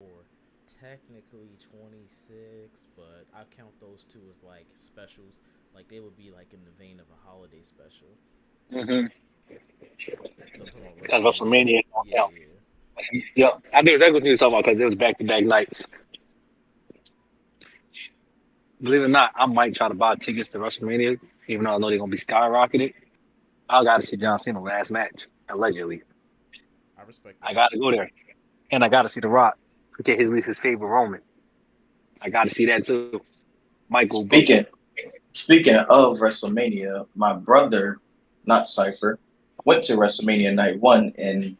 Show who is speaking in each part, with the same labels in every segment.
Speaker 1: or technically 26, but I count those two as like specials. Like they would be like in the vein of a holiday special.
Speaker 2: Mm-hmm.
Speaker 1: I'm talking about
Speaker 2: Because
Speaker 1: WrestleMania.
Speaker 2: WrestleMania don't
Speaker 1: Yeah,
Speaker 2: count.
Speaker 1: yeah.
Speaker 2: Yeah, I knew exactly what you were talking about because it was back to back nights. Believe it or not, I might try to buy tickets to WrestleMania, even though I know they're gonna be skyrocketed. I gotta see John Cena last match, allegedly.
Speaker 1: I respect
Speaker 2: I
Speaker 1: that.
Speaker 2: gotta go there. And I gotta see The Rock, get his least his favorite Roman. I gotta see that too. Michael Booker.
Speaker 3: Speaking speaking of WrestleMania, my brother, not Cypher, went to WrestleMania night one, and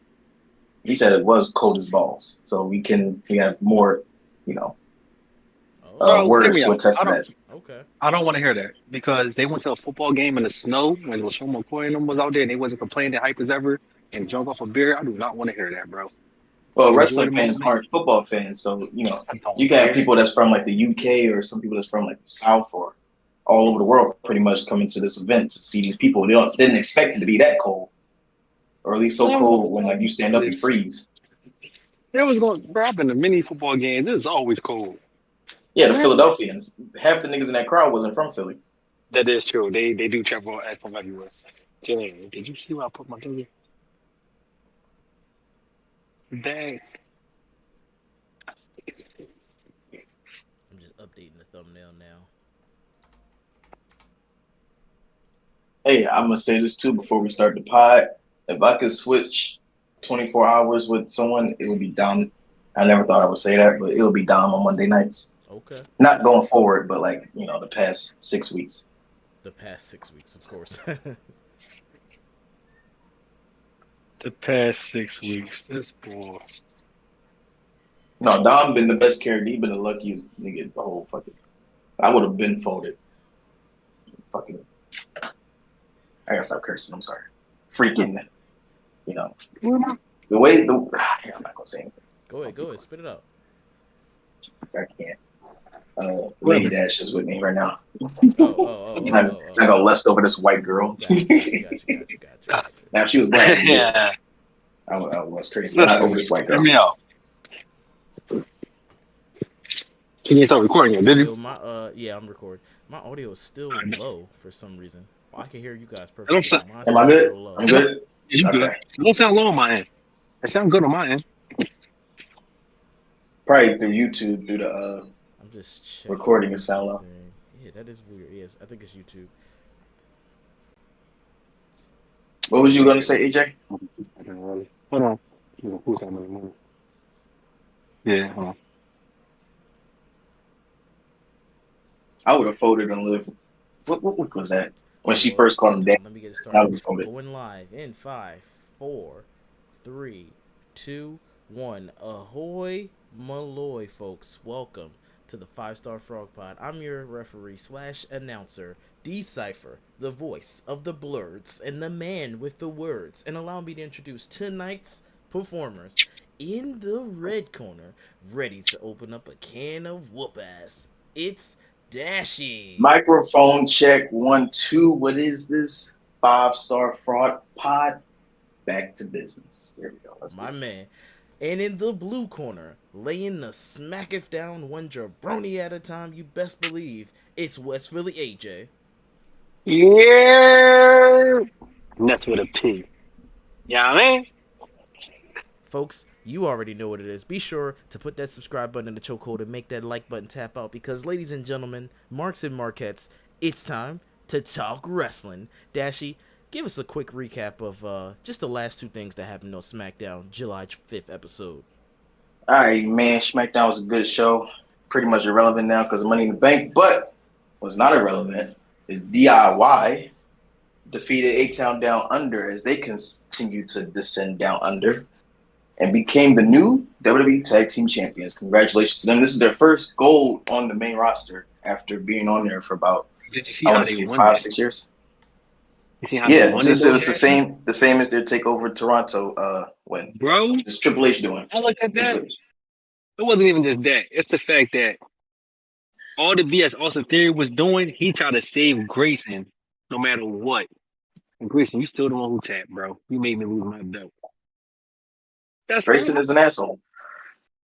Speaker 3: he said it was cold as balls. So we have more, you know,
Speaker 1: Oh,
Speaker 2: Bro, hear
Speaker 3: words
Speaker 2: me
Speaker 3: to
Speaker 2: out.
Speaker 3: attest to that.
Speaker 1: okay.
Speaker 2: I don't want to hear that because they went to a football game in the snow when LaShawn McCoy and them was out there and they wasn't complaining that hype as ever and drunk off a beer. I do not want to hear that, bro.
Speaker 3: Well,
Speaker 2: Enjoy
Speaker 3: wrestling
Speaker 2: the
Speaker 3: fans
Speaker 2: moment.
Speaker 3: aren't football fans, so
Speaker 2: I
Speaker 3: you
Speaker 2: don't
Speaker 3: can have
Speaker 2: care.
Speaker 3: people that's from like the UK or some people that's from like the South or all over the world pretty much coming to this event to see these people. Didn't expect it to be that cold, or at least so
Speaker 2: No,
Speaker 3: cold when like you stand up and
Speaker 2: listen.
Speaker 3: freeze.
Speaker 2: There was going, bro. I've been to many football games. It was always cold.
Speaker 3: Yeah, the
Speaker 2: Man,
Speaker 3: Philadelphians, half the niggas in that crowd wasn't from Philly.
Speaker 2: that is true. They do travel from everywhere. Jillian, did you see where I put my finger? Dang.
Speaker 1: I'm just updating the thumbnail now.
Speaker 3: Hey, I'm gonna say this too before we start the pod. If I could switch 24 hours with someone, it would be Dom. I never thought I would say that, but it would be Dom on Monday nights.
Speaker 1: Okay.
Speaker 3: Not going forward, but like, the past 6 weeks.
Speaker 1: The past 6 weeks, of course.
Speaker 2: The past 6 weeks. This boy.
Speaker 3: No, Dom been the best character. He been the luckiest nigga the whole fucking. I would have been folded. Fucking. I gotta stop cursing. I'm sorry. Freaking. You know the way the. I'm not gonna say anything.
Speaker 1: Go ahead, spit it out.
Speaker 3: I can't. Lady
Speaker 2: Whatever.
Speaker 3: Dash is with me right now. I
Speaker 1: Oh.
Speaker 3: got lust over this white girl.
Speaker 1: Got you.
Speaker 3: Now, if she was black, it'd be different.
Speaker 2: Yeah.
Speaker 3: I was crazy, but not over
Speaker 2: Listen,
Speaker 3: this white
Speaker 2: hear
Speaker 3: girl.
Speaker 2: me out. Can you start recording it? Did you?
Speaker 1: Yo, my yeah, I'm recording. My audio is still low for some reason. Well, I can hear you guys
Speaker 2: I don't
Speaker 1: perfectly,
Speaker 2: sound.
Speaker 1: but mine
Speaker 3: Am I
Speaker 1: sounds a
Speaker 3: good?
Speaker 1: little low.
Speaker 3: I'm
Speaker 2: It don't,
Speaker 3: good.
Speaker 2: yeah, you good?
Speaker 3: Okay.
Speaker 2: It don't sound low on my end. It sounds good on my end.
Speaker 3: Probably through YouTube, through the
Speaker 1: I'm just checking
Speaker 3: recording and sound low.
Speaker 1: everything. Yeah, that is weird. Yes, I think it's YouTube.
Speaker 3: What was you gonna say, AJ?
Speaker 2: Hold on. Yeah, hold on.
Speaker 3: I would have folded and lived. What week was that? When
Speaker 1: Hold
Speaker 3: she
Speaker 1: on,
Speaker 3: first called him dad,
Speaker 1: let me get it
Speaker 3: I
Speaker 1: started.
Speaker 3: would have folded.
Speaker 1: Going live in five, four, three, two, one. Ahoy Maloy, folks. Welcome to the Five Star Frog Pod. I'm your referee slash announcer, Decipher, the voice of the blurs and the man with the words. And allow me to introduce tonight's performers. In the red corner, ready to open up a can of whoop ass. It's Dashi.
Speaker 3: Microphone check 1 2. What is this? 5 star fraud pod. Back to business. There we go. Let's do
Speaker 1: My
Speaker 3: it.
Speaker 1: man. And in the blue corner, laying the smack if down one jabroni at a time, you best believe it's West Philly AJ.
Speaker 2: Yeah. And that's with a P. Yeah, I mean.
Speaker 1: Folks, you already know what it is. Be sure to put that subscribe button in the chokehold and make that like button tap out because, ladies and gentlemen, Marks and Marquettes, it's time to talk wrestling. Dashi, give us a quick recap of just the last two things that happened on SmackDown, July 5th episode.
Speaker 3: All right, man. SmackDown was a good show. Pretty much irrelevant now because of Money in the Bank. But what's not irrelevant is DIY defeated A Town Down Under as they continue to descend down under and became the new WWE Tag Team Champions. Congratulations to them. This is their first gold on the main roster after being on there for about,
Speaker 2: Did you see
Speaker 3: I
Speaker 2: how
Speaker 3: want to
Speaker 2: they
Speaker 3: say
Speaker 2: won
Speaker 3: five,
Speaker 2: that?
Speaker 3: 6 years.
Speaker 2: You see how they
Speaker 3: Yeah,
Speaker 2: won it though,
Speaker 3: it's
Speaker 2: Dashy?
Speaker 3: the same as their takeover Toronto win.
Speaker 2: Bro,
Speaker 3: What's Triple H doing?
Speaker 2: I looked at that.
Speaker 3: Triple
Speaker 2: It
Speaker 3: H.
Speaker 2: wasn't even just that. It's the fact that all the BS Austin Theory was doing, he tried to save Grayson no matter what. And Grayson, you still the one who tapped, bro. You made me lose my belt. That's
Speaker 3: Grayson
Speaker 2: crazy.
Speaker 3: is an asshole.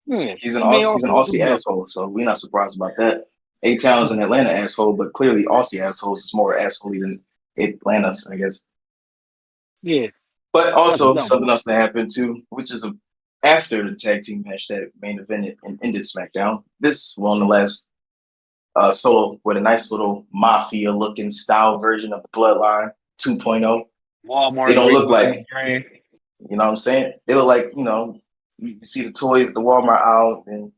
Speaker 2: Yeah,
Speaker 3: He's an
Speaker 2: he made
Speaker 3: Aussie,
Speaker 2: also.
Speaker 3: asshole, so we're not surprised about that. A-Town's an Atlanta asshole, but clearly Aussie assholes is more assholey than Atlanta's, I guess.
Speaker 2: Yeah,
Speaker 3: But
Speaker 2: that's a
Speaker 3: also
Speaker 2: double.
Speaker 3: something else that happened too, which is after the tag team match that main evented and ended SmackDown. This one, the last solo with a nice little mafia looking style version of the Bloodline 2.0. They
Speaker 2: Walmart,
Speaker 3: don't
Speaker 2: great
Speaker 3: look
Speaker 2: Walmart
Speaker 3: like,
Speaker 2: brand.
Speaker 3: you know what I'm saying? They look like, you see the toys at the Walmart aisle, and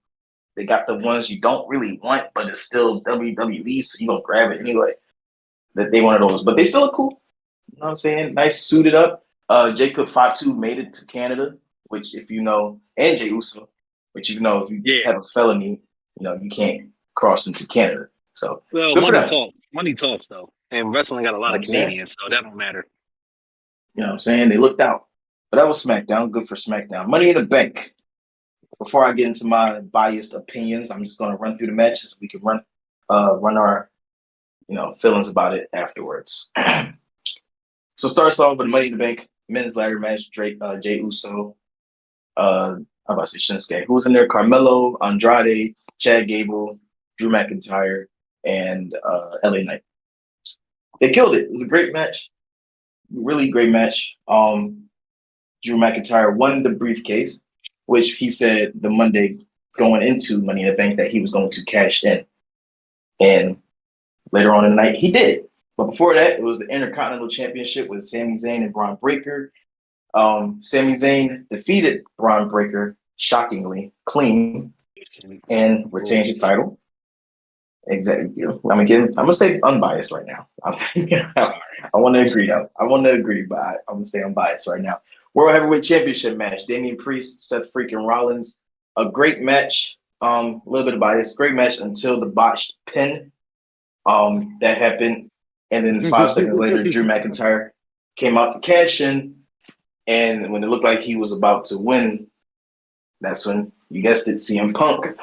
Speaker 3: they got the ones you don't really want, but it's still WWE, so you gonna grab it anyway. That they one of those, but they still look cool. You know what I'm saying? Nice suited up. Jacob 5'2" made it to Canada, which if you know, and Jey Uso, which you know if you
Speaker 2: Yeah.
Speaker 3: have a felony, you can't cross into Canada. So
Speaker 2: Well,
Speaker 3: good for
Speaker 2: money
Speaker 3: them.
Speaker 2: talks. Money talks though, and wrestling got a lot
Speaker 3: You know
Speaker 2: of
Speaker 3: what I'm saying?
Speaker 2: Canadians, so that don't matter.
Speaker 3: You know what I'm saying? They looked out. But that was SmackDown. Good for SmackDown. Money in the Bank. Before I get into my biased opinions, I'm just gonna run through the matches so we can run our feelings about it afterwards. So starts off with Money in the Bank men's ladder match. Jey Uso, how about to say Shinsuke? Who was in there? Carmelo, Andrade, Chad Gable, Drew McIntyre, and LA Knight. They killed it. It was a great match. Really great match. Drew McIntyre won the briefcase, which he said the Monday going into Money in the Bank that he was going to cash in. And later on in the night, he did. But before that, it was the Intercontinental Championship with Sami Zayn and Braun Breaker. Sami Zayn defeated Braun Breaker shockingly clean and retained his title. Exactly. I'm gonna stay unbiased right now. I want to agree though. I want to agree, but I'm gonna stay unbiased right now. World Heavyweight Championship match: Damian Priest, Seth freaking Rollins. A great match. A little bit of bias. Great match until the botched pin. That happened, and then 5 seconds later, Drew McIntyre came out to cash in, and when it looked like he was about to win, that's when you guessed it, CM Punk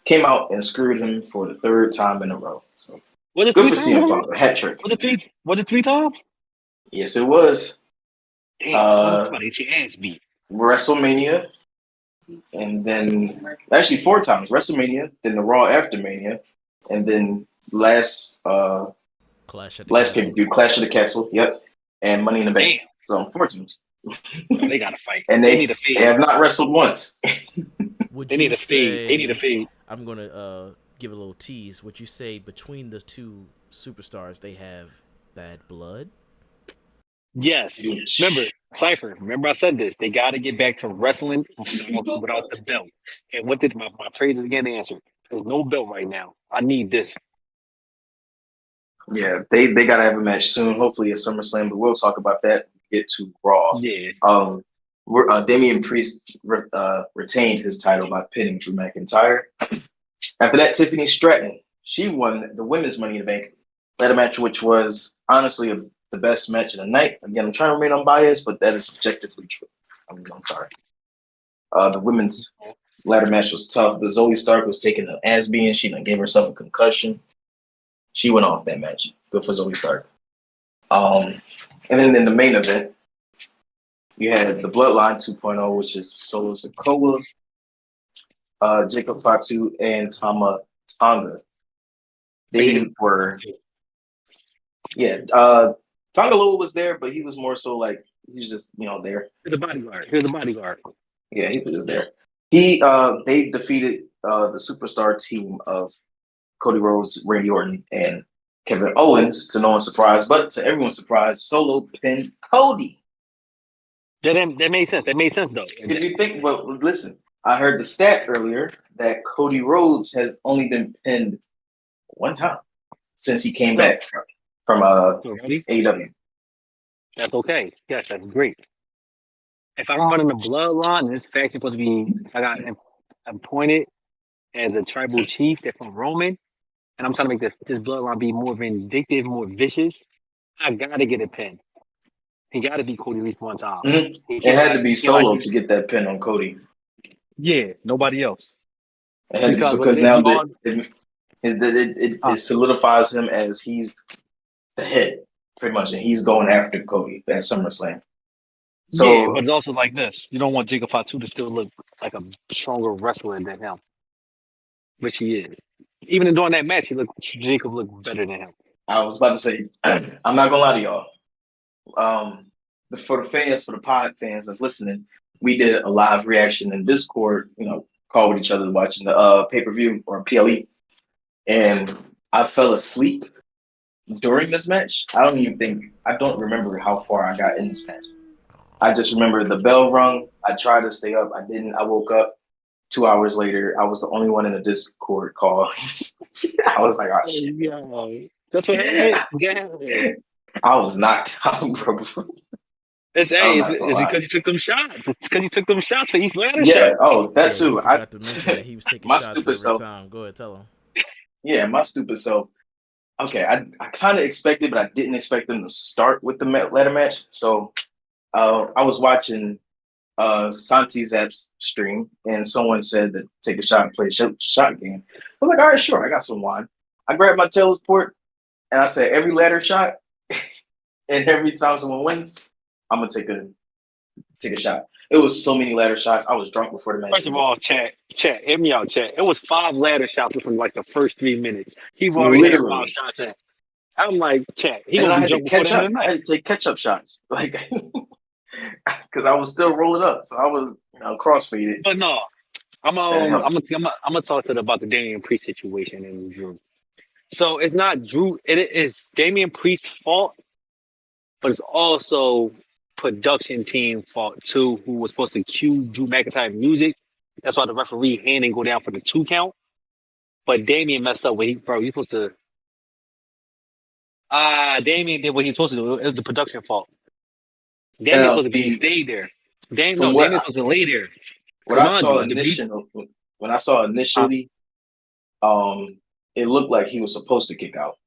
Speaker 3: came out and screwed him for the third time in a row. So
Speaker 2: Was it
Speaker 3: good
Speaker 2: three
Speaker 3: for
Speaker 2: times?
Speaker 3: CM Punk, a hat trick.
Speaker 2: Was it 3 times?
Speaker 3: Yes, it was.
Speaker 2: Damn, somebody get your ass beat.
Speaker 3: WrestleMania, and then actually 4 times. WrestleMania, then the Raw after Mania, and then last
Speaker 1: Clash at the
Speaker 3: last
Speaker 1: Castle.
Speaker 3: pay-per-view, Clash of the Castle, yep, and Money in the Bank.
Speaker 2: Damn.
Speaker 3: So 4 times.
Speaker 2: No, they gotta fight.
Speaker 3: And
Speaker 2: they need a fade.
Speaker 3: They have not wrestled once.
Speaker 1: Would
Speaker 2: They
Speaker 1: you
Speaker 2: need a fade.
Speaker 1: say?
Speaker 2: They need a fade.
Speaker 1: I'm gonna give a little tease. Would you say between the two superstars they have bad blood?
Speaker 2: Yes. Remember, Cypher, remember I said this. They got to get back to wrestling without the belt. And what did my praises again answer? There's no belt right now. I need this.
Speaker 3: Yeah, they got to have a match soon. Hopefully at SummerSlam, but we'll talk about that. Get to Raw.
Speaker 2: Yeah.
Speaker 3: Damian Priest retained his title by pinning Drew McIntyre. After that, Tiffany Stratton, she won the women's Money in the Bank ladder match, which was honestly the best match of the night. Again, I'm trying to remain unbiased, but that is subjectively true. I'm sorry. The women's ladder match was tough. The Zoe Stark was taking an ass beating. She gave herself a concussion. She went off that match. Good for Zoe Stark. And then in the main event, you had the Bloodline 2.0, which is Solo Sikoa, Jacob Fatu, and Tama Tonga. They were, Tonga Loa was there, but he was more so like, he was just, there.
Speaker 2: Here's the bodyguard. Here's the bodyguard.
Speaker 3: Yeah, he was just there. They defeated the superstar team of Cody Rhodes, Randy Orton, and Kevin Owens, to no one's surprise, but to everyone's surprise, Solo pinned Cody.
Speaker 2: That made sense. That made sense, though.
Speaker 3: If you think, well, listen, I heard the stat earlier that Cody Rhodes has only been pinned one time since he came back from AEW.
Speaker 2: That's okay. Yes, that's great. If I'm running the bloodline, and this faction supposed to be, I got appointed as a tribal chief that's from Roman, and I'm trying to make this bloodline be more vindictive, more vicious, I gotta get a pin. He gotta be Cody at least one time.
Speaker 3: Mm-hmm. It had to be Solo to get that pin on Cody.
Speaker 2: Yeah, nobody else.
Speaker 3: It had to be, because now it solidifies him as he's the head, pretty much, and he's going after Cody at SummerSlam.
Speaker 2: Yeah,
Speaker 3: So
Speaker 2: but it's also like this. You don't want Jacob Fatu to still look like a stronger wrestler than him, which he is. Even in during that match, Jacob looked better than him.
Speaker 3: I was about to say, I'm not gonna lie to y'all. For the fans, for the pod fans that's listening, we did a live reaction in Discord. Call with each other watching the pay-per-view or PLE, and I fell asleep during this match. I don't remember how far I got in this match. I just remember the bell rung. I tried to stay up. I didn't. I woke up 2 hours later. I was the only one in the Discord call. I was like, oh shit.
Speaker 2: Yeah, that's what happened. Yeah,
Speaker 3: I was knocked out, bro. I'm not gonna
Speaker 2: it's
Speaker 3: lie.
Speaker 2: because you took them shots. It's because you took them shots for each ladder
Speaker 3: Yeah.
Speaker 2: shot.
Speaker 3: Oh, that
Speaker 1: Yeah, you
Speaker 3: too.
Speaker 1: forgot to mention that he was taking
Speaker 3: My
Speaker 1: shots
Speaker 3: stupid
Speaker 1: every
Speaker 3: self.
Speaker 1: time. Go ahead, tell him.
Speaker 3: Yeah, my stupid self. Okay, I kind of expected, but I didn't expect them to start with the ladder match. So I was watching Santi Zap's stream, and someone said that take a shot and play a shot game. I was like, all right, sure. I got some wine. I grabbed my teleport, and I said, every ladder shot, and every time someone wins, I'm gonna take a shot. It was so many ladder shots. I was drunk before the match.
Speaker 2: First of all, chat, hear me out, chat. It was 5 ladder shots within like the first 3 minutes. He already had 5
Speaker 3: Literally.
Speaker 2: shots in. I'm like, chat, he
Speaker 3: And then
Speaker 2: gonna
Speaker 3: I
Speaker 2: be
Speaker 3: had to
Speaker 2: drunk before the
Speaker 3: catch
Speaker 2: end of
Speaker 3: up.
Speaker 2: the
Speaker 3: I
Speaker 2: night.
Speaker 3: had to take catch-up shots, like, because I was still rolling up. So I was, crossfaded.
Speaker 2: But no, I'm
Speaker 3: That
Speaker 2: um, I'm
Speaker 3: helped.
Speaker 2: gonna I'm gonna talk to about the Damian Priest situation and Drew. So it's not Drew. It is Damian Priest's fault, but it's also production team fault too, who was supposed to cue Drew McIntyre music. That's why the referee hand didn't go down for the 2 count. But Damian messed up when he's supposed to. Damian did what he's supposed to do. It was the production fault.
Speaker 3: And
Speaker 2: Damian's
Speaker 3: I'll
Speaker 2: supposed to be
Speaker 3: see
Speaker 2: stayed there.
Speaker 3: from
Speaker 2: Damian's supposed to lay there.
Speaker 3: what I
Speaker 2: Remind
Speaker 3: saw
Speaker 2: you,
Speaker 3: initially. When I saw initially, it looked like he was supposed to kick out.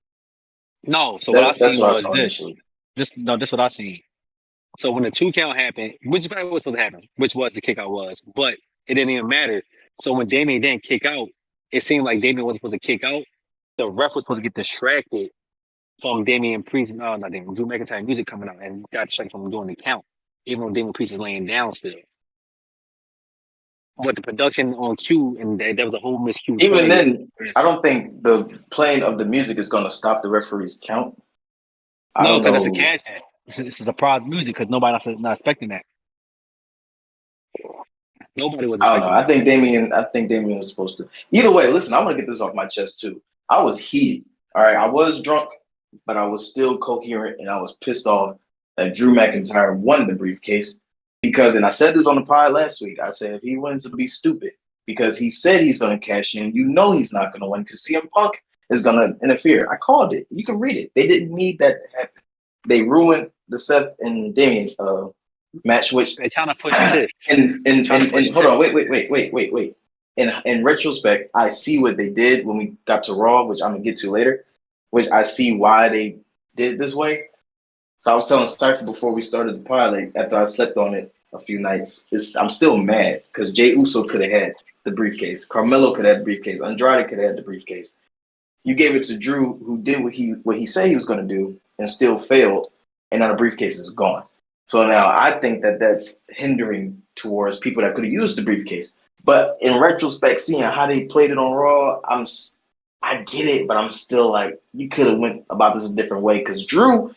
Speaker 2: no. So what I
Speaker 3: That's
Speaker 2: seen
Speaker 3: what I
Speaker 2: was
Speaker 3: saw
Speaker 2: this.
Speaker 3: initially.
Speaker 2: This what I seen. So when the 2 count happened, which probably was supposed to happen, which was the kick out was, but it didn't even matter. So when Damian didn't kick out, it seemed like Damian wasn't supposed to kick out. The ref was supposed to get distracted from Damian Priest, not Damian, Drew McIntyre music coming out and got distracted from doing the count, even though Damian Priest is laying down still. But the production on cue, and there was a whole miscue
Speaker 3: Even
Speaker 2: play.
Speaker 3: then, I don't think the playing of the music is going to stop the referee's count. I
Speaker 2: No,
Speaker 3: don't
Speaker 2: because that's a
Speaker 3: know.
Speaker 2: cash ad. This is a prize music because nobody not expecting that. Nobody was
Speaker 3: I don't know.
Speaker 2: expecting that.
Speaker 3: I think Damien was supposed to. Either way, listen, I want to get this off my chest too. I was heated. All right, I was drunk, but I was still coherent, and I was pissed off that Drew McIntyre won the briefcase because, and I said this on the pod last week. I said if he wins, it'll be stupid because he said he's going to cash in. You know he's not going to win because CM Punk is going to interfere. I called it. You can read it. They didn't need that to happen. They ruined the Seth and Damien match, which
Speaker 2: They're trying to push Tiff.
Speaker 3: and hold on, wait. In retrospect, I see what they did when we got to Raw, which I'm gonna get to later, which I see why they did it this way. So I was telling Cypher before we started the pod, like after I slept on it a few nights, I'm still mad because Jey Uso could have had the briefcase, Carmelo could have had the briefcase, Andrade could have had the briefcase. You gave it to Drew, who did what he said he was gonna do, and still failed, and now the briefcase is gone. So now I think that that's hindering towards people that could have used the briefcase. But in retrospect, seeing how they played it on Raw, I get it, but I'm still like, you could have went about this a different way because Drew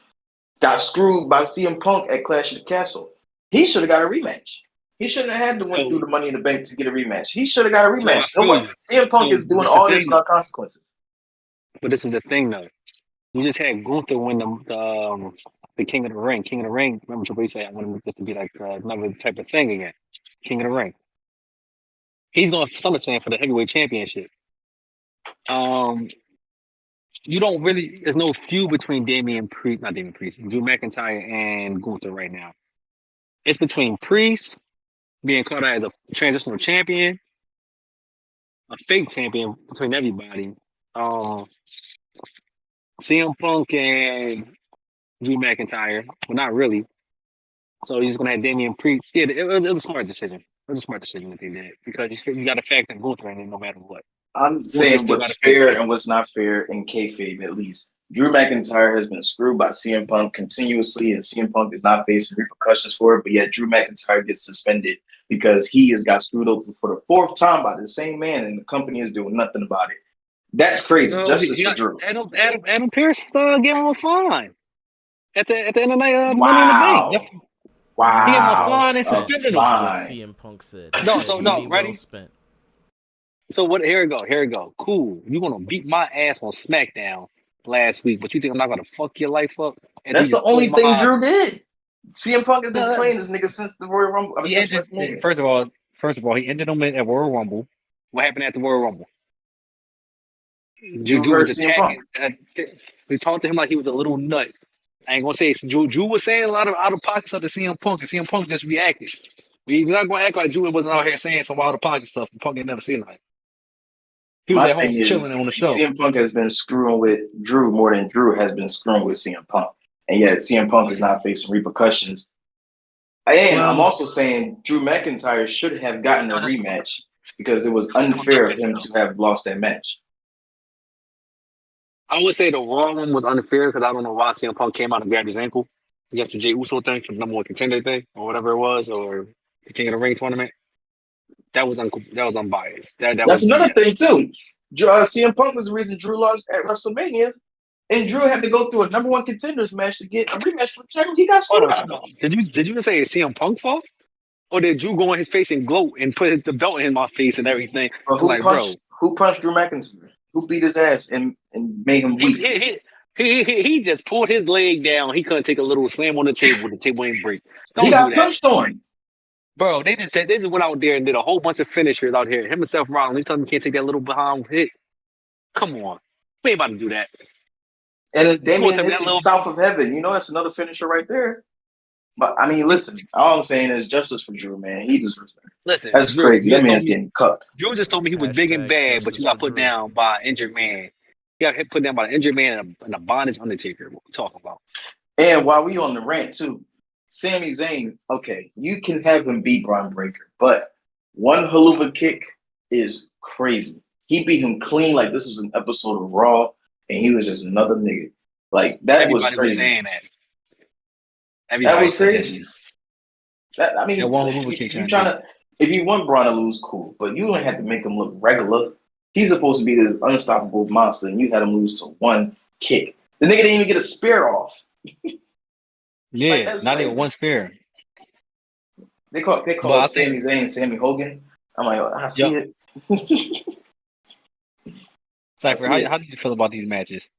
Speaker 3: got screwed by CM Punk at Clash of the Castle. He should have got a rematch. He shouldn't have had to went through the Money in the Bank to get a rematch. He should have got a rematch. CM Punk is doing all this without consequences.
Speaker 2: But this is the thing, though. You just had Gunther win the King of the Ring. King of the Ring. Remember Triple H said, I want this to be like another type of thing again. King of the Ring. He's going to SummerSlam for the heavyweight championship. You don't really. There's no feud between Drew McIntyre and Gunther right now. It's between Priest being called out as a transitional champion, a fake champion between everybody. CM Punk and Drew McIntyre. Well, not really. So he's gonna have Damian Priest. Yeah, it was a smart decision. It was a smart decision that they did because you got to factor in Gunther in it no matter what.
Speaker 3: I'm
Speaker 2: Gunther
Speaker 3: saying
Speaker 2: still got
Speaker 3: what's
Speaker 2: to face
Speaker 3: fair
Speaker 2: him.
Speaker 3: and what's not fair in kayfabe, at least. Drew McIntyre has been screwed by CM Punk continuously, and CM Punk is not facing repercussions for it. But yet, Drew McIntyre gets suspended because he has got screwed over for the fourth time by the same man, and the company is doing nothing about it. That's crazy.
Speaker 2: No,
Speaker 3: Justice for Drew.
Speaker 2: Adam Pearce gave him a fine at the end of the night. Money in the Bank.
Speaker 3: Wow.
Speaker 2: He gave him a
Speaker 3: Wow.
Speaker 2: fine and
Speaker 3: A
Speaker 2: suspended him.
Speaker 1: What
Speaker 3: fine.
Speaker 1: CM Punk said.
Speaker 2: No,
Speaker 1: He
Speaker 2: so
Speaker 1: said,
Speaker 2: no,
Speaker 1: money well
Speaker 2: ready?
Speaker 1: spent.
Speaker 2: So what? Here we go. Cool. You gonna beat my ass on SmackDown last week, but you think I'm not gonna fuck your life up? And then
Speaker 3: That's
Speaker 2: you
Speaker 3: the
Speaker 2: just pull
Speaker 3: only thing
Speaker 2: my.
Speaker 3: Drew did. CM Punk has been
Speaker 2: No,
Speaker 3: playing this nigga since the Royal Rumble. I mean,
Speaker 2: he
Speaker 3: since
Speaker 2: ended.
Speaker 3: WrestleMania.
Speaker 2: First of all, he ended him at Royal Rumble. What happened at the Royal Rumble?
Speaker 3: Drew
Speaker 2: Drew
Speaker 3: hurt
Speaker 2: was
Speaker 3: CM Punk.
Speaker 2: attacking. We talked to him like he was a little nut. I ain't gonna say it. Drew was saying a lot of out of pocket stuff to CM Punk, and CM Punk just reacted. We're not gonna act like Drew wasn't out here saying some out of pocket stuff. And Punk ain't never seen that. He was
Speaker 3: My
Speaker 2: at home
Speaker 3: thing is,
Speaker 2: chilling on the show.
Speaker 3: CM Punk has been screwing with Drew more than Drew has been screwing with CM Punk. And yet, CM Punk is not facing repercussions. And I'm also saying Drew McIntyre should have gotten a rematch because it was unfair of him to have lost that match.
Speaker 2: I would say the Raw one was unfair because I don't know why CM Punk came out and grabbed his ankle against the Jey Uso thing, the number one contender thing, or whatever it was, or the King of the Ring tournament. That was unbiased. That
Speaker 3: That's
Speaker 2: was
Speaker 3: another
Speaker 2: BS.
Speaker 3: thing, too. CM Punk was the reason Drew lost at WrestleMania. And Drew had to go through a number one contenders match to get a rematch for the title. He got screwed out of.
Speaker 2: Did you just say it's CM Punk fault? Or did Drew go in his face and gloat and put the belt in my face and everything?
Speaker 3: But who punched Drew McIntyre? Who beat his ass and made him weak?
Speaker 2: He just pulled his leg down. He couldn't take a little slam on the table. The table ain't break.
Speaker 3: He
Speaker 2: Don't
Speaker 3: got
Speaker 2: do that.
Speaker 3: punched on.
Speaker 2: Bro, they just went out there and did a whole bunch of finishers out here. Him and Seth Rollins. He told him he can't take that little behind hit. Come on. We ain't about to do that.
Speaker 3: And then Damian
Speaker 2: that
Speaker 3: hit
Speaker 2: little
Speaker 3: South of Heaven. You know, that's another finisher right there. But, I mean, listen. All I'm saying is justice for Drew, man. He deserves that.
Speaker 2: Listen,
Speaker 3: that's
Speaker 2: Drew,
Speaker 3: crazy. That man's getting cut.
Speaker 2: Drew just told me he was big and bad, but you got put down by an injured man. You got put down by an injured man and a bondage Undertaker. What we talking about?
Speaker 3: And while we on the rant, too, Sami Zayn, okay, you can have him beat Braun Breaker, but one haluva kick is crazy. He beat him clean like this was an episode of Raw, and he was just another nigga. Like, that was crazy.
Speaker 2: Was saying that.
Speaker 3: That was crazy. I mean, if you want Braun to lose, cool, but you don't have to make him look regular. He's supposed to be this unstoppable monster, and you had him lose to one kick. The nigga didn't even get a spear off.
Speaker 2: Yeah, like, not even one spear.
Speaker 3: They call Sami Zayn Sammy Hogan. I'm like, I see it.
Speaker 2: Cypher, how did you feel about these matches?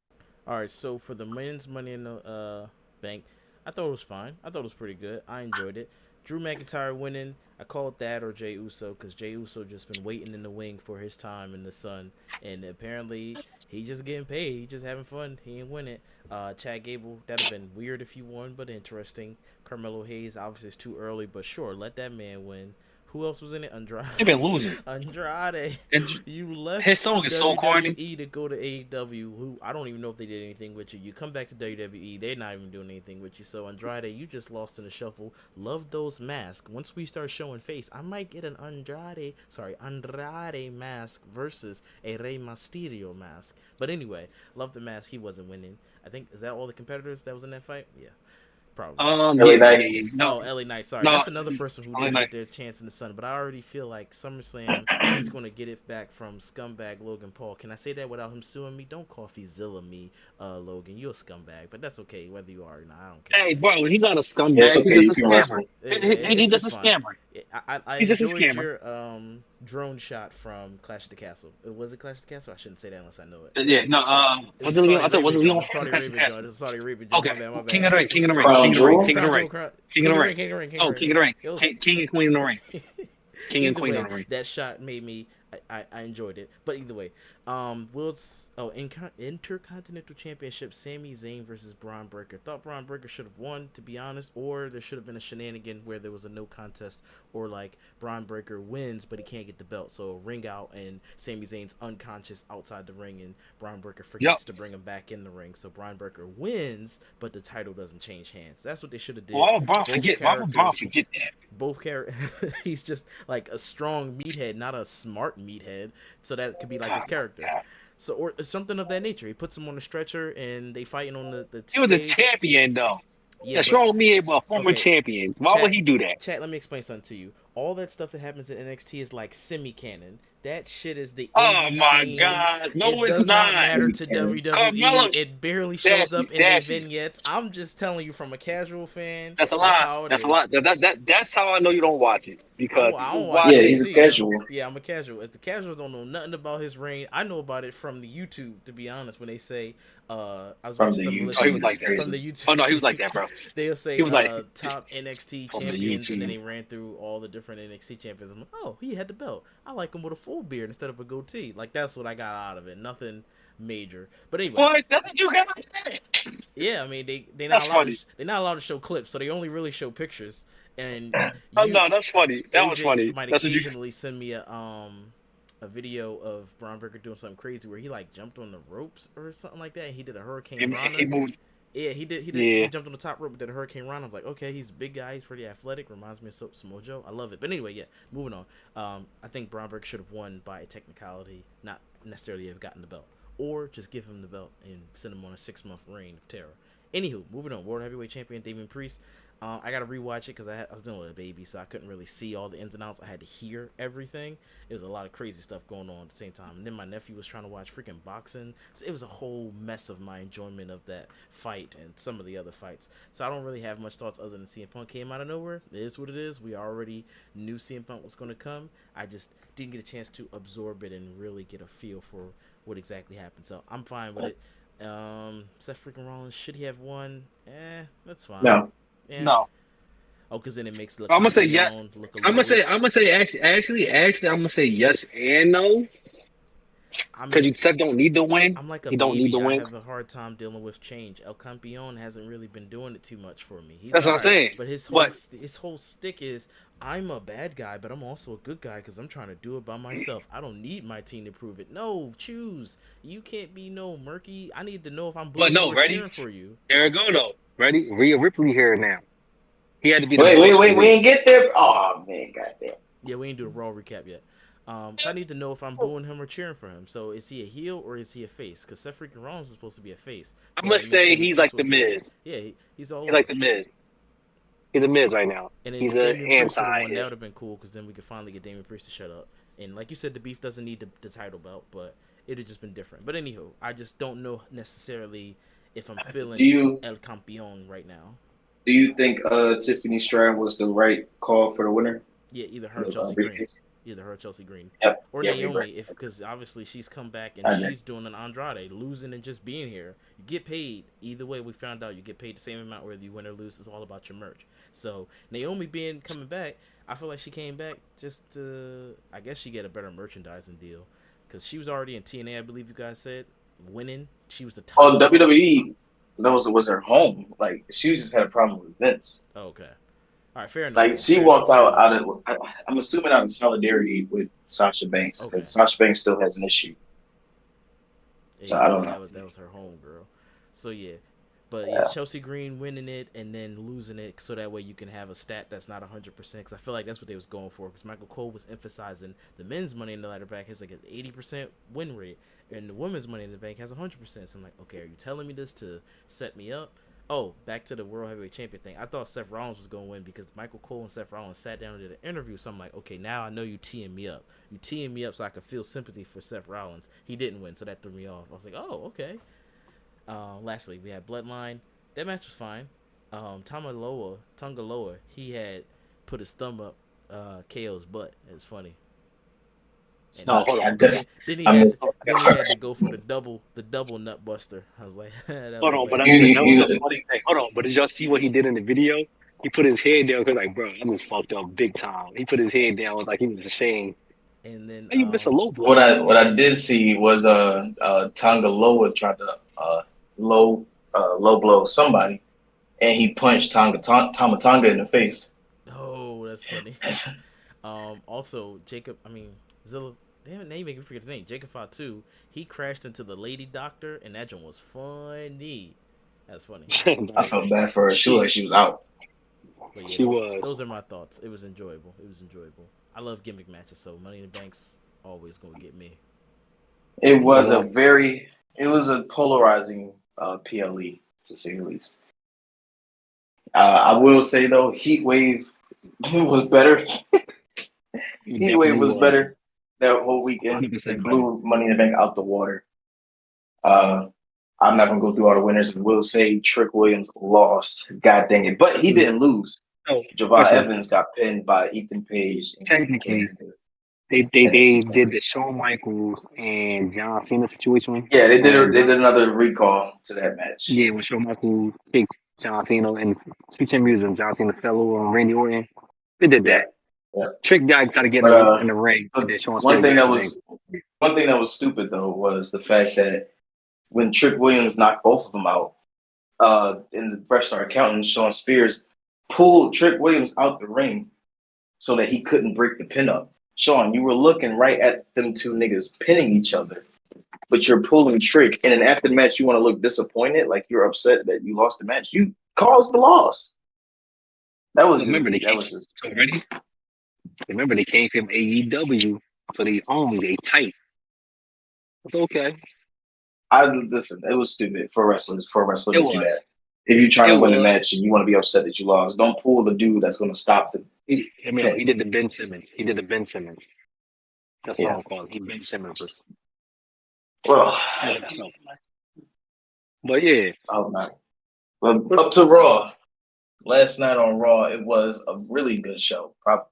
Speaker 1: All right, so for the men's Money in the Bank, I thought it was fine. I thought it was pretty good. I enjoyed it. Drew McIntyre winning. I call it that or Jey Uso because Jey Uso just been waiting in the wing for his time in the sun, and apparently he just getting paid. He just having fun. He ain't win it. Chad Gable, that'd have been weird if he won, but interesting. Carmelo Hayes, obviously it's too early, but sure, let that man win. Who else was in it? Andrade.
Speaker 2: They've been losing.
Speaker 1: Andrade. You left
Speaker 2: his song is so corny.
Speaker 1: WWE to go to AEW, who I don't even know if they did anything with you. You come back to WWE, they're not even doing anything with you. So Andrade, you just lost in the shuffle. Love those masks. Once we start showing face, I might get an Andrade mask versus a Rey Mysterio mask. But anyway, love the mask. He wasn't winning. I think, is that all the competitors that was in that fight? Yeah. Probably.
Speaker 3: LA Knight.
Speaker 1: No, LA Knight. Sorry, that's another person who didn't get their chance in the sun. But I already feel like SummerSlam, he's going to get it back from scumbag Logan Paul. Can I say that without him suing me? Don't CoffeeZilla me, Logan. You're a scumbag, but that's okay whether you are or not. I don't care.
Speaker 2: Hey, bro, he's not a scumbag.
Speaker 3: It's okay.
Speaker 2: He's just a scammer. He's just a scammer.
Speaker 1: I enjoyed your drone shot from Clash of the Castle. Was it Clash of the Castle? I shouldn't say that unless I know it.
Speaker 2: Yeah, no. I thought it was Leon
Speaker 1: Saudi Arabia. It's Saudi Arabia.
Speaker 2: Okay,
Speaker 1: my bad.
Speaker 2: King of the Ring. King of the Ring. Oh, King of the Ring. King and Queen of the Ring. King and Queen of the Ring.
Speaker 1: That shot made me. I enjoyed it, but either way, Intercontinental Championship, Sami Zayn versus Braun Breaker. Thought Braun Breaker should have won, to be honest, or there should have been a shenanigan where there was a no contest, or like Braun Breaker wins but he can't get the belt, so ring out and Sami Zayn's unconscious outside the ring and Braun Breaker forgets to bring him back in the ring, so Braun Breaker wins but the title doesn't change hands. That's what they should have did.
Speaker 2: Why would Braun forget that?
Speaker 1: Both characters, he's just like a strong meathead, not a smart meathead, so that could be like his character. So or something of that nature. He puts him on the stretcher and they fighting on the
Speaker 2: He was a
Speaker 1: stage.
Speaker 2: champion though.
Speaker 1: Yeah,
Speaker 2: That's
Speaker 1: but
Speaker 2: wrong with me about a former
Speaker 1: okay,
Speaker 2: champion. Why would
Speaker 1: chat,
Speaker 2: he do that?
Speaker 1: chat. Let me explain something to you. All that stuff that happens in NXT is like semi-canon. That shit is the
Speaker 2: Oh
Speaker 1: indie
Speaker 2: my
Speaker 1: scene.
Speaker 2: God.
Speaker 1: It
Speaker 2: No, it's
Speaker 1: does not
Speaker 2: not.
Speaker 1: matter to
Speaker 2: Carmelo,
Speaker 1: WWE. It barely shows
Speaker 2: Dashi,
Speaker 1: up in their
Speaker 2: Dashi.
Speaker 1: vignettes. I'm just telling you from a casual fan.
Speaker 2: That's a
Speaker 1: That's
Speaker 2: lie.
Speaker 1: how it
Speaker 2: That's a
Speaker 1: is.
Speaker 2: lie. That's how I know you don't watch it because
Speaker 1: I
Speaker 2: you
Speaker 1: don't watch
Speaker 3: Yeah,
Speaker 2: watch it.
Speaker 3: he's a
Speaker 1: NXT.
Speaker 3: casual.
Speaker 1: Yeah, I'm a casual. As the casuals don't know nothing about his reign. I know about it from the YouTube. To be honest, when they say, I was
Speaker 3: From
Speaker 1: watching
Speaker 3: the
Speaker 1: some
Speaker 2: Oh, he
Speaker 1: militia
Speaker 2: was
Speaker 3: YouTube is
Speaker 2: like that.
Speaker 1: from
Speaker 3: crazy.
Speaker 1: the
Speaker 2: Oh no, he
Speaker 1: YouTube.
Speaker 2: was like that, bro.
Speaker 1: They'll
Speaker 2: He
Speaker 1: say
Speaker 2: was like
Speaker 1: top NXT
Speaker 2: from the
Speaker 1: champions, and then
Speaker 2: YouTube.
Speaker 1: they ran through all the different NXT champions. I'm like, oh, he had the belt. I like him with a full beard instead of a goatee. Like that's what I got out of it. Nothing major. But anyway,
Speaker 2: What? That's what you got.
Speaker 1: yeah, I mean they not
Speaker 2: That's
Speaker 1: allowed to
Speaker 2: funny.
Speaker 1: they're not allowed to show clips, so they only really show pictures. And
Speaker 2: Oh
Speaker 1: you
Speaker 2: no, that's funny. That was
Speaker 1: AJ
Speaker 2: funny.
Speaker 1: might
Speaker 2: That's what you.
Speaker 1: occasionally send me a video of Braun Breaker doing something crazy where he like jumped on the ropes or something like that. And he did a Hurricane
Speaker 2: He
Speaker 1: Rana.
Speaker 2: moved.
Speaker 1: Yeah, he
Speaker 2: Yeah.
Speaker 1: jumped on the top rope and did a Hurricane Rana. I'm like, okay, he's a big guy, he's pretty athletic, reminds me of Samoa Joe. I love it. But anyway, yeah, moving on. I think Braun Breaker should have won by a technicality, not necessarily have gotten the belt, or just give him the belt and send him on a 6-month reign of terror. Anywho, moving on. World Heavyweight Champion Damian Priest. I gotta rewatch it because I was dealing with a baby, so I couldn't really see all the ins and outs. I had to hear everything. It was a lot of crazy stuff going on at the same time. And then my nephew was trying to watch freaking boxing. So it was a whole mess of my enjoyment of that fight and some of the other fights. So I don't really have much thoughts other than CM Punk came out of nowhere. It is what it is. We already knew CM Punk was going to come. I just didn't get a chance to absorb it and really get a feel for what exactly happened. So I'm fine with it. Seth freaking Rollins, should he have won? That's fine.
Speaker 3: No.
Speaker 1: Yeah.
Speaker 2: No.
Speaker 1: Oh, because then it makes
Speaker 2: I'm gonna say yeah.
Speaker 1: look a
Speaker 2: I'm
Speaker 1: little
Speaker 2: gonna say.
Speaker 1: weak.
Speaker 2: I'm gonna say actually. I'm gonna say yes and no
Speaker 1: I
Speaker 2: because
Speaker 1: mean,
Speaker 2: you Seth don't need to win.
Speaker 1: I'm like a
Speaker 2: He don't need to
Speaker 1: baby. I
Speaker 2: win.
Speaker 1: have a hard time dealing with change. El Campeon hasn't really been doing it too much for me. He's
Speaker 2: That's
Speaker 1: all
Speaker 2: what I'm
Speaker 1: right,
Speaker 2: saying.
Speaker 1: but
Speaker 2: But
Speaker 1: his whole stick is I'm a bad guy, but I'm also a good guy because I'm trying to do it by myself. I don't need my team to prove it. No, choose. You can't be no murky. I need to know if I'm booing you
Speaker 2: no,
Speaker 1: or
Speaker 2: ready?
Speaker 1: cheering for you.
Speaker 2: There we go though. Ready? Rhea Ripley here now. He had to be the
Speaker 3: Wait,
Speaker 2: boss
Speaker 3: wait,
Speaker 2: of the
Speaker 3: wait. We
Speaker 2: week.
Speaker 3: ain't get there. Oh man, goddamn.
Speaker 1: Yeah, we ain't do the Raw recap yet. So I need to know if I'm booing him or cheering for him. So is he a heel or is he a face? Because Seth freaking Rollins is supposed to be a face. So
Speaker 2: I'm gonna
Speaker 1: that means
Speaker 2: say
Speaker 1: Damian
Speaker 2: he's
Speaker 1: Priest
Speaker 2: like the
Speaker 1: supposed to be a heel.
Speaker 2: Miz.
Speaker 1: Yeah, he's all
Speaker 2: He's
Speaker 1: over.
Speaker 2: like the Miz. He's the Miz right now.
Speaker 1: And then
Speaker 2: He's
Speaker 1: if
Speaker 2: an
Speaker 1: Damian Priest would have won, that
Speaker 2: anti-heel.
Speaker 1: would have been cool because then we could finally get Damian Priest to shut up. And like you said, the beef doesn't need the title belt, but it would just been different. But anywho, I just don't know necessarily if I'm feeling
Speaker 3: Do you
Speaker 1: El Campeon right now.
Speaker 3: do you think Tiffany Stratton was the right call for the winner?
Speaker 1: Yeah, either her or Chelsea Green. Either her or Chelsea Green.
Speaker 3: Yep.
Speaker 1: Or
Speaker 3: Yeah,
Speaker 1: Naomi, if because obviously she's come back and
Speaker 3: I know.
Speaker 1: she's doing an Andrade, losing and just being here. You get paid either way. We found out you get paid the same amount whether you win or lose. It's all about your merch. So Naomi coming back, I feel like she came back just to, I guess she get a better merchandising deal because she was already in TNA. I believe you guys said winning. She was the top.
Speaker 3: Oh, WWE. That was her home. Like she just had a problem with Vince.
Speaker 1: Oh, okay. All right, fair enough.
Speaker 3: Like she
Speaker 1: Fair
Speaker 3: walked
Speaker 1: enough.
Speaker 3: out of. I'm assuming out of solidarity with Sasha Banks because
Speaker 1: Okay.
Speaker 3: Sasha Banks still has an issue. So I don't know.
Speaker 1: That was her home girl. So yeah. But yeah, Chelsea Green winning it and then losing it, so that way you can have a stat that's not 100%. Because I feel like that's what they was going for. Because Michael Cole was emphasizing the men's Money in the Ladder Bank has like an 80% win rate, and the women's Money in the Bank has 100%. So I'm like, okay, are you telling me this to set me up? Oh, back to the World Heavyweight Champion thing. I thought Seth Rollins was going to win because Michael Cole and Seth Rollins sat down and did an interview. So I'm like, okay, now I know you teeing me up. You teeing me up so I could feel sympathy for Seth Rollins. He didn't win, so that threw me off. I was like, oh, okay. Lastly, we had Bloodline. That match was fine. Tongaloa, he had put his thumb up KO's butt. It's funny. And
Speaker 2: No, hold on.
Speaker 1: then he had to go for the double nut buster. I was like, that was
Speaker 2: Hold on, but
Speaker 1: hilarious.
Speaker 2: that was a funny thing. Hold on, but did y'all see what he did in the video? He put his head down because, like, bro, I just fucked up big time. He put his head down like he was ashamed.
Speaker 1: And then
Speaker 2: How you miss a low blow?
Speaker 3: What I did see was Tonga Loa tried to low blow somebody, and he punched Tonga in the face.
Speaker 1: Oh, that's funny. Also, Zilla. Damn it, now you make me forget his name. Jacob Fatu. He crashed into the lady doctor, and that one was funny. That's funny.
Speaker 3: I felt bad for her. She looked like she was out.
Speaker 1: But yeah,
Speaker 2: She was.
Speaker 1: Those are my thoughts. It was enjoyable. I love gimmick matches, so Money in the Bank's always gonna get me.
Speaker 3: It was
Speaker 2: But
Speaker 3: it was a polarizing PLE to say the least. I will say though, Heat Wave was better.
Speaker 2: it
Speaker 3: Heat Wave
Speaker 2: definitely
Speaker 3: was
Speaker 2: was
Speaker 3: better that whole weekend. They
Speaker 2: 100% better.
Speaker 3: blew Money in the Bank out the water. Uh, I'm not gonna go through all the winners. I will say Trick Williams lost. God dang it! But he didn't lose.
Speaker 2: So,
Speaker 3: Javon
Speaker 2: listen,
Speaker 3: Evans got pinned by Ethan Page and
Speaker 2: technically,
Speaker 3: came in
Speaker 2: they
Speaker 3: NXT.
Speaker 2: did the Shawn Michaels and John Cena situation
Speaker 3: Yeah,
Speaker 2: when
Speaker 3: they did another recall to that match.
Speaker 2: when Shawn Michaels kicked John Cena and speech and music, John Cena fell over on Randy Orton. They did
Speaker 3: Yeah,
Speaker 2: that.
Speaker 3: yeah.
Speaker 2: Trick guy tried to get
Speaker 3: But
Speaker 2: in the ring, and
Speaker 3: but
Speaker 2: then Shawn Spears grabbed his ankle.
Speaker 3: one thing that was stupid though was the fact that when Trick Williams knocked both of them out, in the Fresh Start Accountant, Sean Spears pulled Trick Williams out the ring so that he couldn't break the pin up. Sean, you were looking right at them two niggas pinning each other, but you're pulling Trick, and then after the match, you want to look disappointed, like you're upset that you lost the match. You caused the loss. That was
Speaker 2: Remember they
Speaker 3: just that
Speaker 2: came.
Speaker 3: was just
Speaker 2: So ready? Remember they came from AEW, so they homies, they tight. It's okay.
Speaker 3: I listen. It was stupid for a wrestler
Speaker 2: It
Speaker 3: to do
Speaker 2: was.
Speaker 3: that. If you're trying
Speaker 2: It
Speaker 3: to win the
Speaker 2: was.
Speaker 3: match and you want to be upset that you lost, don't pull the dude that's going to stop the
Speaker 2: He
Speaker 3: pin.
Speaker 2: did the Ben Simmons. He did the Ben Simmons. That's what
Speaker 3: Yeah.
Speaker 2: I'm calling. He Ben Simmons us.
Speaker 3: Well,
Speaker 2: Himself. But yeah.
Speaker 3: oh my. Well, up to Raw. Last night on Raw, it was a really good show. Probably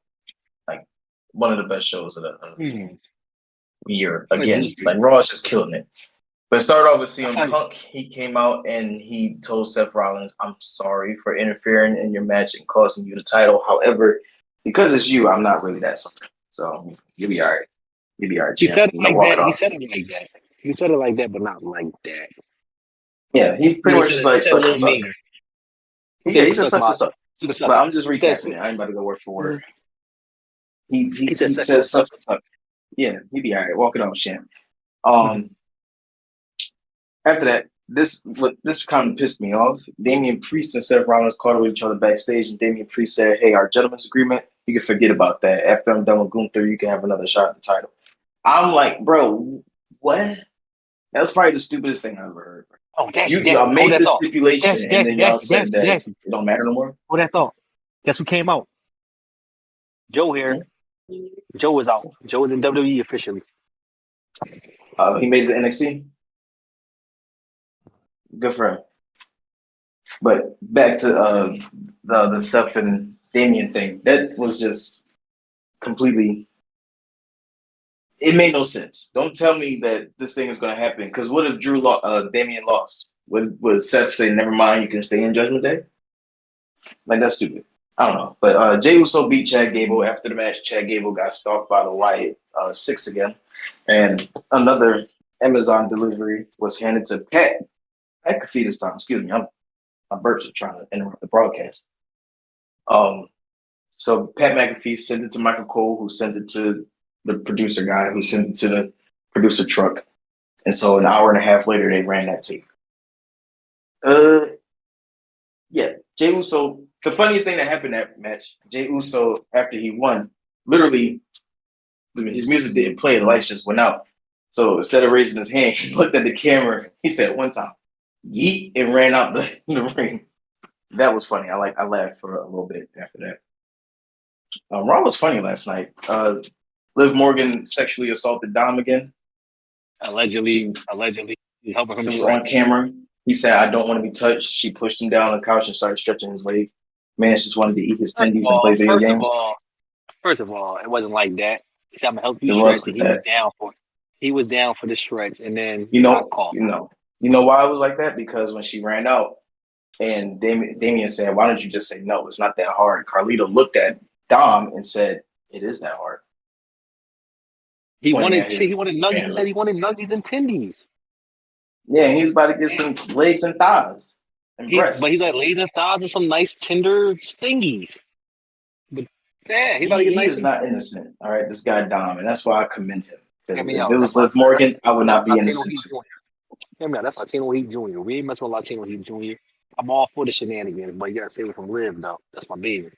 Speaker 3: like one of the best shows of the year. Again, like Raw is just killing it. But it started off with CM Punk. He came out and he told Seth Rollins, "I'm sorry for interfering in your match and costing you the title. However, because it's you, I'm not really that sorry. So you'll be all right. You'll be all right,
Speaker 2: He
Speaker 3: champ.
Speaker 2: said it
Speaker 3: You know,
Speaker 2: like
Speaker 3: walk
Speaker 2: that.
Speaker 3: it
Speaker 2: He
Speaker 3: off."
Speaker 2: said it like that. He said it like that, but not like that.
Speaker 3: Yeah, he pretty much
Speaker 2: He
Speaker 3: just
Speaker 2: said
Speaker 3: like
Speaker 2: it a
Speaker 3: sucks to
Speaker 2: little
Speaker 3: suck.
Speaker 2: meaner.
Speaker 3: Yeah, he said sucks to suck.
Speaker 2: Suck.
Speaker 3: But I'm just
Speaker 2: He said,
Speaker 3: recapping it. I ain't about to go word for word.
Speaker 2: He
Speaker 3: He
Speaker 2: said
Speaker 3: says sucks to suck. Yeah, he'd be all right. Walk it off, champ. After that, this kind of pissed me off. Damian Priest and Seth Rollins caught with each other backstage, and Damian Priest said, "Hey, our gentleman's agreement, you can forget about that. After I'm done with Gunther, you can have another shot at the title." I'm like, bro, what? That was probably the stupidest thing I ever heard.
Speaker 2: Oh,
Speaker 3: Y'all made the stipulation, and then y'all said that it don't matter no more.
Speaker 2: Hold that thought. Guess who came out? Joe here. Joe is out. Joe is in WWE officially.
Speaker 3: He made it to NXT. Good for him. But back to the Seth and Damian thing. That was just completely. It made no sense. Don't tell me that this thing is going to happen. Because what if Damian lost? Would Seth say, "Never mind, you can stay in Judgment Day"? Like, that's stupid. I don't know. But Jey Uso beat Chad Gable. After the match, Chad Gable got stalked by the Wyatt Six again. And another Amazon delivery was handed to Pat McAfee this time. Excuse me. My burps are trying to interrupt the broadcast. So Pat McAfee sent it to Michael Cole, who sent it to the producer guy, who sent it to the producer truck. And so an hour and a half later, they ran that tape. Yeah, Jey Uso. The funniest thing that happened that match, Jey Uso, after he won, literally, his music didn't play. The lights just went out. So instead of raising his hand, he looked at the camera. He said one time, "Yeet," and ran out the ring. That was funny. I laughed for a little bit after that. Raw was funny last night. Liv Morgan sexually assaulted Dom again.
Speaker 2: Allegedly, he's helping him.
Speaker 3: It was on camera. He said, "I don't want to be touched." She pushed him down on the couch and started stretching his leg. Man just wanted to eat his tendies and play video games.
Speaker 2: First of all, it wasn't like that. He said, "I'm gonna help you stretch." He was down for it. He was down for the stretch, and then
Speaker 3: you know why it was like that? Because when she ran out, and Damian said, "Why don't you just say no? It's not that hard." Carlito looked at Dom and said, "It is that hard."
Speaker 2: He wanted nuggets. He said he wanted nuggets and tendies.
Speaker 3: Yeah, he's about to get some legs and thighs and breasts.
Speaker 2: But he's like legs and thighs and some nice tender stingies. But yeah, he's about to get nice.
Speaker 3: He is not innocent. All right, this guy Dom, and that's why I commend him. Because if it was Liv Morgan, I would not be innocent.
Speaker 2: Hear me out. That's Latino Heat Jr. We ain't messing with Latino Heat Jr. I'm all for the shenanigans, but you gotta stay away from Liv though. That's my baby.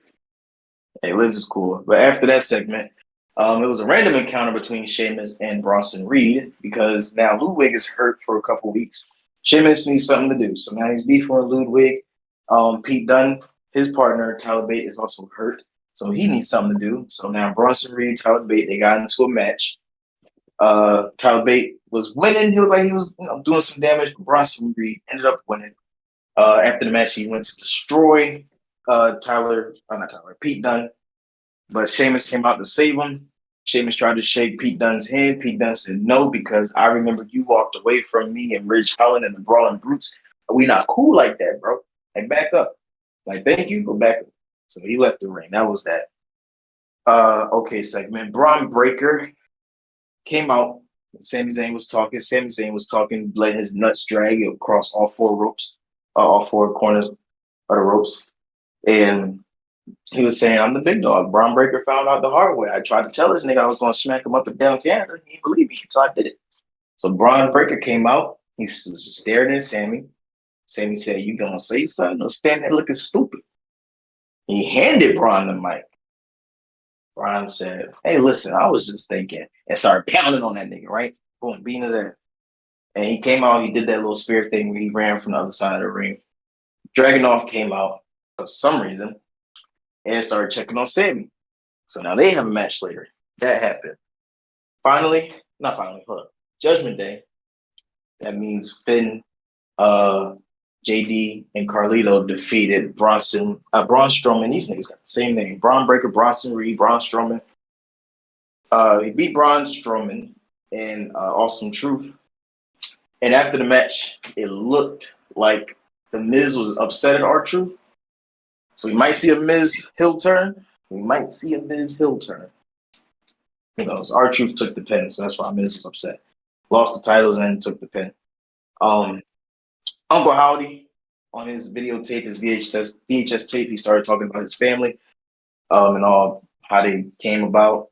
Speaker 3: Hey, Liv is cool. But after that segment, It was a random encounter between Sheamus and Bronson Reed because now Ludwig is hurt for a couple weeks. Sheamus needs something to do, so now he's beefing with Ludwig. Pete Dunne, his partner Tyler Bate, is also hurt, so he needs something to do. So now Bronson Reed, Tyler Bate, they got into a match. Tyler Bate was winning. He looked like he was doing some damage, but Bronson Reed ended up winning. After the match, he went to destroy Pete Dunne, but Sheamus came out to save him. Sheamus tried to shake Pete Dunne's hand. Pete Dunne said no because I remember you walked away from me and Ridge Holland and the Brawling Brutes. We not cool like that, bro. Like back up. Like thank you, but back up. So he left the ring. That was that. Okay, segment. Braun Breaker came out. Sami Zayn was talking. Sami Zayn was talking, let his nuts drag across all four ropes, all four corners of the ropes. And he was saying, I'm the big dog. Braun Breaker found out the hard way. I tried to tell this nigga I was going to smack him up and down Canada. He didn't believe me, so I did it. So Braun Breaker came out. He was just staring at Sammy. Sammy said, you going to say something or stand there looking stupid? He handed Braun the mic. Braun said, hey, listen, I was just thinking, and started pounding on that nigga, right? Boom, beating his ass. And he came out, he did that little spear thing where he ran from the other side of the ring. Dragunov came out for some reason and started checking on Sammy. So now they have a match later. That happened. Hold up. Judgment Day. That means Finn, JD, and Carlito defeated Braun Strowman. These niggas got the same name. Braun Breaker, Bronson Reed, Braun Strowman. He beat Braun Strowman in Awesome Truth. And after the match, it looked like The Miz was upset at R-Truth. So we might see a Miz heel turn. Who knows? R-Truth took the pin, so that's why Miz was upset. Lost the titles and took the pin. Uncle Howdy, on his videotape, his VHS tape, he started talking about his family and all how they came about,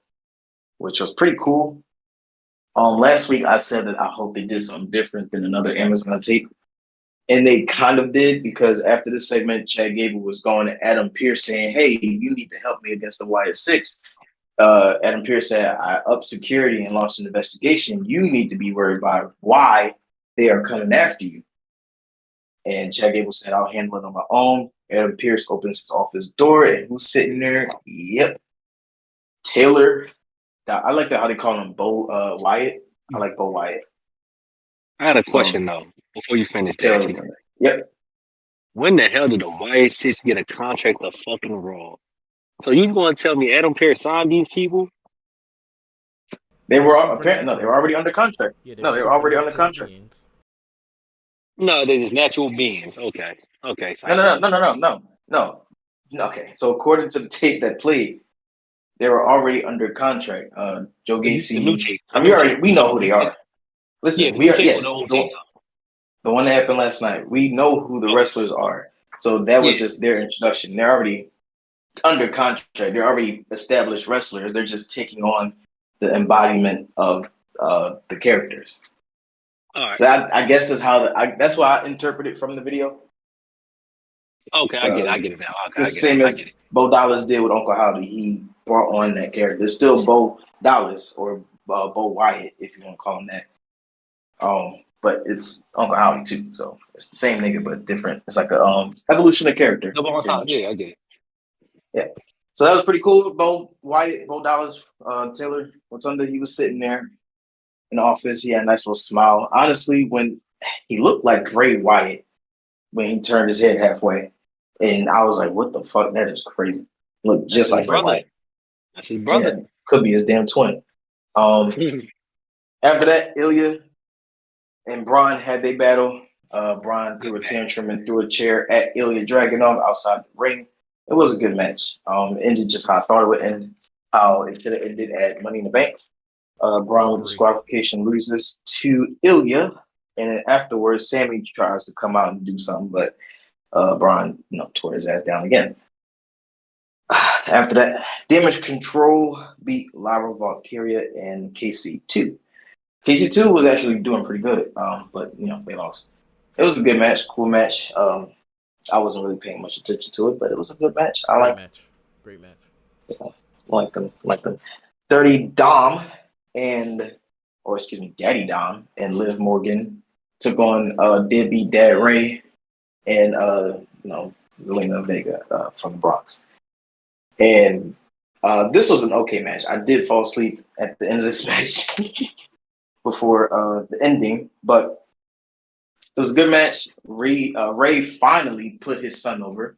Speaker 3: which was pretty cool. Last week, I said that I hope they did something different than another Amazon tape. And they kind of did, because after this segment, Chad Gable was going to Adam Pearce saying, hey, you need to help me against the Wyatt Six. Adam Pearce said, I upped security and launched an investigation. You need to be worried about why they are coming after you. And Chad Gable said, I'll handle it on my own. Adam Pearce opens his office door, and who's sitting there? Yep. Taylor. I like that how they call him Bo Wyatt. I like Bo Wyatt.
Speaker 2: I had a question though before you finish.
Speaker 3: Taylor. Yep.
Speaker 2: When the hell did the Wyatt Six get a contract of fucking Raw? So you going to tell me Adam Pearce signed these people?
Speaker 3: They were apparently they were already under contract.
Speaker 1: Yeah,
Speaker 3: they were already under contract.
Speaker 2: Beings. No, they're just natural beings. Okay.
Speaker 3: No. Okay, so according to the tape that played, they were already under contract. Joe Gacy. We know who they are. Listen, the one that happened last night. We know who the wrestlers are. So that was just their introduction. They're already under contract. They're already established wrestlers. They're just taking on the embodiment of the characters.
Speaker 2: All right.
Speaker 3: So I guess that's why I interpret it from the video.
Speaker 2: Okay, I get it now. Okay,
Speaker 3: it's the same as Bo Dallas did with Uncle Howdy. He brought on that character. It's still Bo Dallas or Bo Wyatt, if you want to call him that. But it's Uncle Howdy too, so it's the same nigga but different. It's like a evolution of character.
Speaker 2: Yeah, I get it.
Speaker 3: Yeah. So that was pretty cool. Bo Wyatt, Bo Dallas, Taylor Rotunda, he was sitting there in the office. He had a nice little smile. Honestly, when he looked like Bray Wyatt when he turned his head halfway. And I was like, what the fuck? That is crazy. Look just like Bray Wyatt.
Speaker 2: That's his brother.
Speaker 3: Yeah, could be his damn twin. After that, Ilya and Braun had their battle. Braun threw a tantrum and threw a chair at Ilya Dragunov outside the ring. It was a good match. It ended just how I thought it would end. How it should have ended at Money in the Bank. Braun with disqualification loses to Ilya. And then afterwards, Sammy tries to come out and do something, but Braun, tore his ass down again. After that, Damage Control beat Lyra Valkyria and KC2. KC2 was actually doing pretty good, but they lost. It was a good match, cool match. I wasn't really paying much attention to it, but it was a good match. Great match.
Speaker 1: Yeah, like them.
Speaker 3: Dirty Dom or excuse me, Daddy Dom and Liv Morgan took on deadbeat Dad Ray and Zelina Vega from the Bronx. And this was an okay match. I did fall asleep at the end of this match before the ending, but it was a good match. Ray finally put his son over.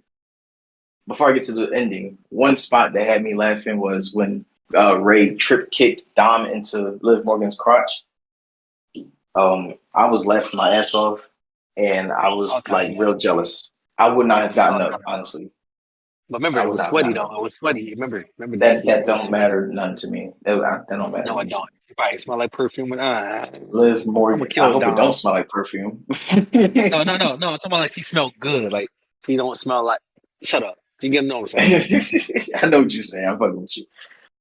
Speaker 3: Before I get to the ending, one spot that had me laughing was when Ray trip kicked Dom into Liv Morgan's crotch. I was laughing my ass off, and I was like real jealous. I would not have gotten up, honestly.
Speaker 2: But remember, it was sweaty though. It was sweaty. Remember
Speaker 3: that don't matter none to me. That don't matter.
Speaker 2: No, I don't. It probably smell like perfume.
Speaker 3: Liv Morgan. I hope it don't smell like perfume.
Speaker 2: No. I'm talking about like she smelled good. Like she don't smell like. Shut up. You get what I'm saying?
Speaker 3: I know what you're saying. I'm fucking with you.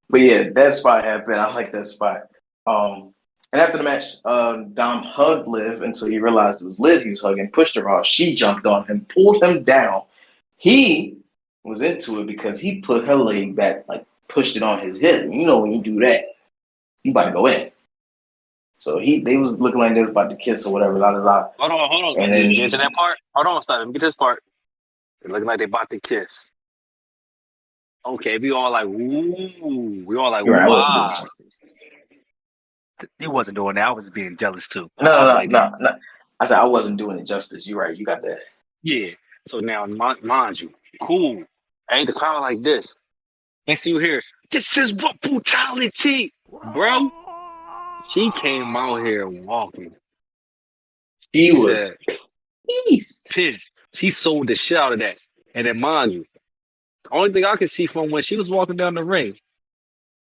Speaker 3: But yeah, that spot happened. I like that spot. And after the match, Dom hugged Liv until he realized it was Liv he was hugging, pushed her off. She jumped on him, pulled him down. He was into it because he put her leg back, like pushed it on his hip. You know when you do that, you about to go in. So they was looking like they was about to kiss or whatever.
Speaker 2: Hold on.
Speaker 3: And then
Speaker 2: get to that part. Hold on, stop. Let me get this part. They're looking like they about to kiss. Okay, we all like, ooh. We all like,
Speaker 3: wow. I wasn't
Speaker 2: wow.
Speaker 3: doing justice.
Speaker 2: He wasn't doing that. I was being jealous too.
Speaker 3: No. I said I wasn't doing it justice. You're right. You got that.
Speaker 2: Yeah. So now, mind you, cool. I ain't the crowd like this. Next thing you hear, this is what brutality, bro. She came out here walking.
Speaker 3: She was
Speaker 2: pissed. She sold the shit out of that. And then, mind you, the only thing I could see from when she was walking down the ring,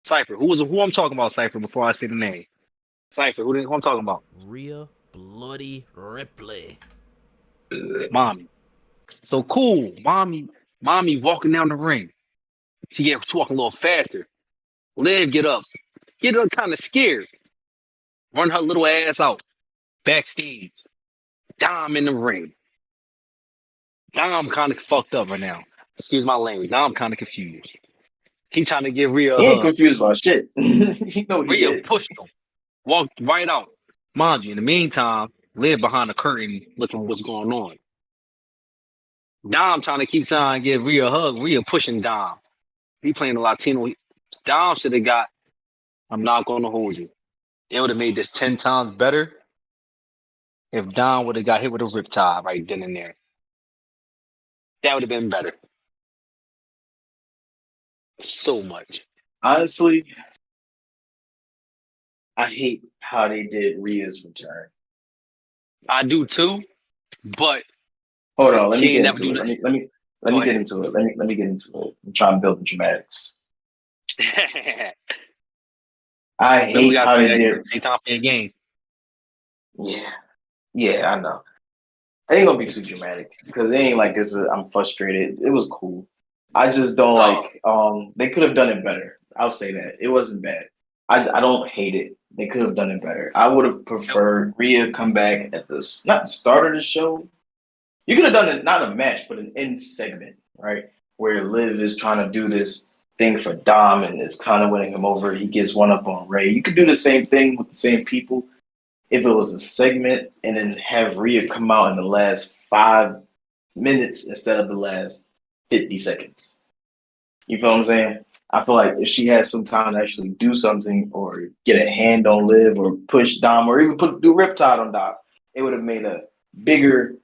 Speaker 2: Cypher. Who I'm talking about, Cypher, before I say the name. Cypher, who I'm talking about?
Speaker 1: Rhea Bloody Ripley.
Speaker 2: Mommy. So cool. Mommy walking down the ring. She walking a little faster. Liv get up kind of scared. Run her little ass out. Backstage. Dom in the ring. Dom kind of fucked up right now. Excuse my language. Dom kind of confused. He trying to give Rhea a hug.
Speaker 3: He ain't confused about shit. You know what he
Speaker 2: Rhea
Speaker 3: did.
Speaker 2: pushed him. Walked right out. Mind you, in the meantime, Liv behind the curtain looking what's going on. Dom trying to give Rhea a hug. Rhea pushing Dom. He playing the Latino. Dom should have got, I'm not going to hold you. It would have made this 10 times better if Dom would have got hit with a riptide right then and there. That would have been better. So much.
Speaker 3: Honestly, I hate how they did Rhea's return.
Speaker 2: I do too, but
Speaker 3: hold on, let me get into it. Let me get into it. Let me get into it. I'm trying to build the dramatics. I hate how they did.
Speaker 2: Say time for your game.
Speaker 3: Yeah, I know. It ain't gonna be too dramatic because it ain't like this. I'm frustrated. It was cool. I just don't like. They could have done it better. I'll say that it wasn't bad. I don't hate it. They could have done it better. I would have preferred Rhea come back at not the start of the show. You could have done it not a match, but an end segment, right? Where Liv is trying to do this thing for Dom and is kind of winning him over. He gets one up on Ray. You could do the same thing with the same people if it was a segment and then have Rhea come out in the last 5 minutes instead of the last 50 seconds. You feel what I'm saying? I feel like if she had some time to actually do something or get a hand on Liv or push Dom or even do Riptide on Dom, it would have made a bigger